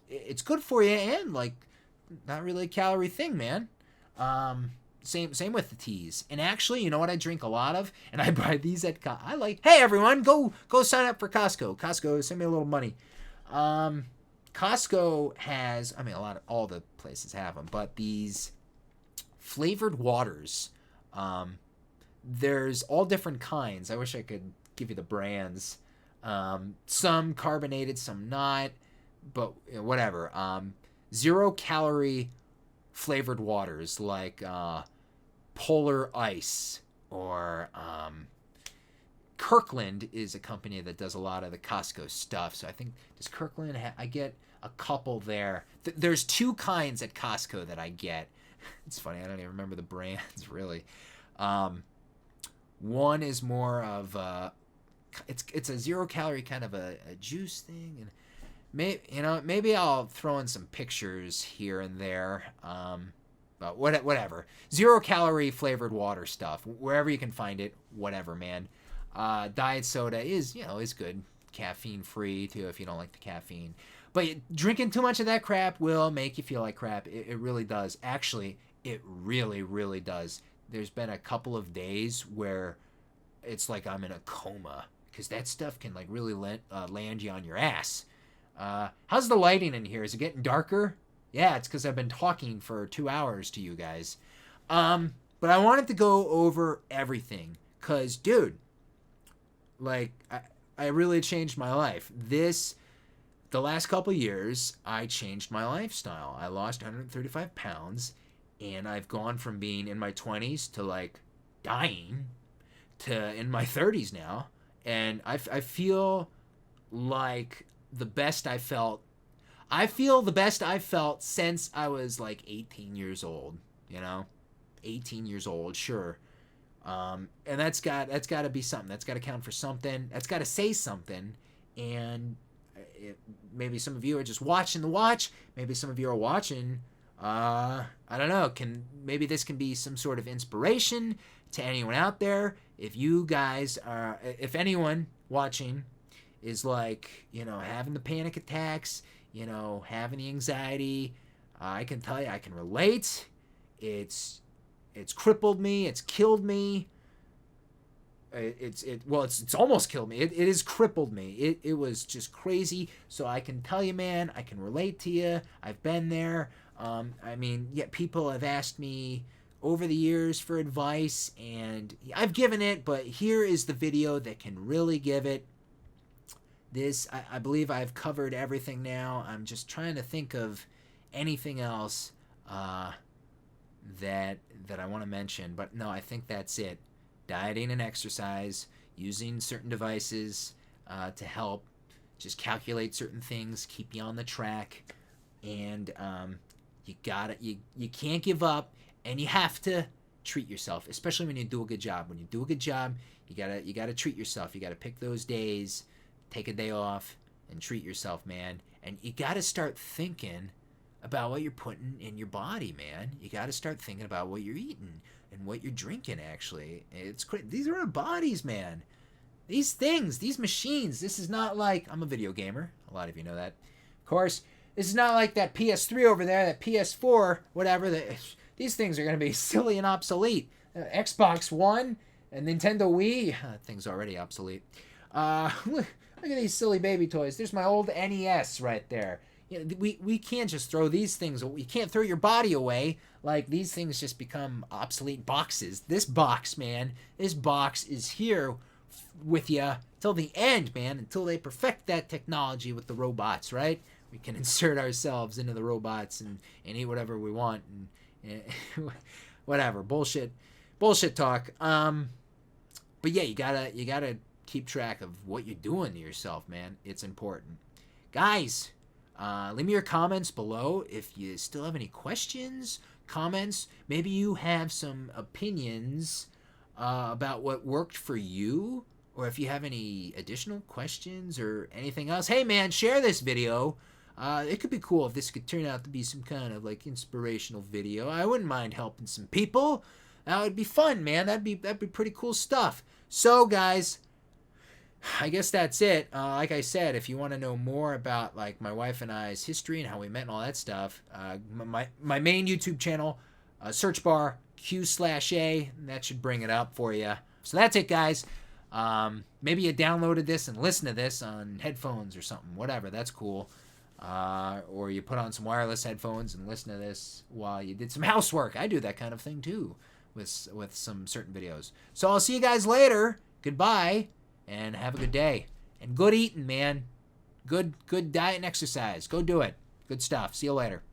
it's good for you and like not really a calorie thing, man. Same with the teas. And actually, you know what I drink a lot of? And I buy these at hey everyone, go sign up for Costco. Costco, send me a little money. Costco has, I mean, all the places have them, but these flavored waters. There's all different kinds. I wish I could give you the brands. Some carbonated, some not, but whatever. 0 calorie flavored waters like Polar Ice or Kirkland is a company that does a lot of the Costco stuff. So I think, does Kirkland I get a couple there. There's 2 kinds at Costco that I get. It's funny, I don't even remember the brands really. One is more of it's a 0 calorie kind of a juice thing, and maybe I'll throw in some pictures here and there. But whatever. 0 calorie flavored water stuff, wherever you can find it, whatever, man. Diet soda is good, caffeine free too if you don't like the caffeine. But drinking too much of that crap will make you feel like crap. It really does. Actually, it really, really does. There's been a couple of days where it's like I'm in a coma because that stuff can like really land you on your ass. How's the lighting in here? Is it getting darker? Yeah, it's because I've been talking for 2 hours to you guys. But I wanted to go over everything because, dude, like I really changed my life. The last couple years, I changed my lifestyle. I lost 135 pounds, and I've gone from being in my 20s to like dying to in my 30s now. And I feel like the best I felt. I feel the best I've felt since I was like 18 years old. 18 years old, sure. And that's got to be something. That's got to count for something. That's got to say something. And maybe some of you are just watching the watch. Maybe some of you are watching. I don't know. Maybe this can be some sort of inspiration to anyone out there. If anyone watching is like, having the panic attacks, having the anxiety, I can tell you, I can relate. It's crippled me. It's killed me. It's almost killed me. It has crippled me. It was just crazy. So I can tell you, man, I can relate to you. I've been there. People have asked me over the years for advice, and I've given it, but here is the video that can really give it. I believe I've covered everything now. I'm just trying to think of anything else that I want to mention, but no, I think that's it. Dieting and exercise, using certain devices to help just calculate certain things, keep you on the track, and you can't give up, and you have to treat yourself, especially when you do a good job. When you do a good job, you gotta treat yourself. You gotta pick those days, take a day off, and treat yourself, man. And you gotta start thinking about what you're putting in your body, man. You gotta start thinking about what you're eating and what you're drinking, actually. It's crazy. These are our bodies, man. These things, these machines, this is not like... I'm a video gamer. A lot of you know that. Of course, this is not like that PS3 over there, that PS4, whatever. These things are going to be silly and obsolete. Xbox One and Nintendo Wii, that thing's already obsolete. Look at these silly baby toys. There's my old NES right there. We can't just throw these things. You can't throw your body away. Like, these things just become obsolete boxes. This box, man, this box is here with you till the end, man, until they perfect that technology with the robots, right? We can insert ourselves into the robots and eat whatever we want and whatever. Bullshit talk. But yeah, you gotta keep track of what you're doing to yourself, man. It's important. Guys, leave me your comments below if you still have any questions, comments. Maybe you have some opinions about what worked for you, or if you have any additional questions or anything else. Hey man, share this video. It could be cool if this could turn out to be some kind of like inspirational video. I wouldn't mind helping some people. That would be fun, man. That'd be pretty cool stuff. So guys, I guess that's it. Like I said, if you want to know more about like my wife and I's history and how we met and all that stuff, my main YouTube channel, search bar Q/A, that should bring it up for you. So that's it, guys. Maybe you downloaded this and listened to this on headphones or something, whatever. That's cool. Or you put on some wireless headphones and listen to this while you did some housework. I do that kind of thing too with some certain videos. So I'll see you guys later. Goodbye. And have a good day. And good eating, man. Good diet and exercise. Go do it. Good stuff. See you later.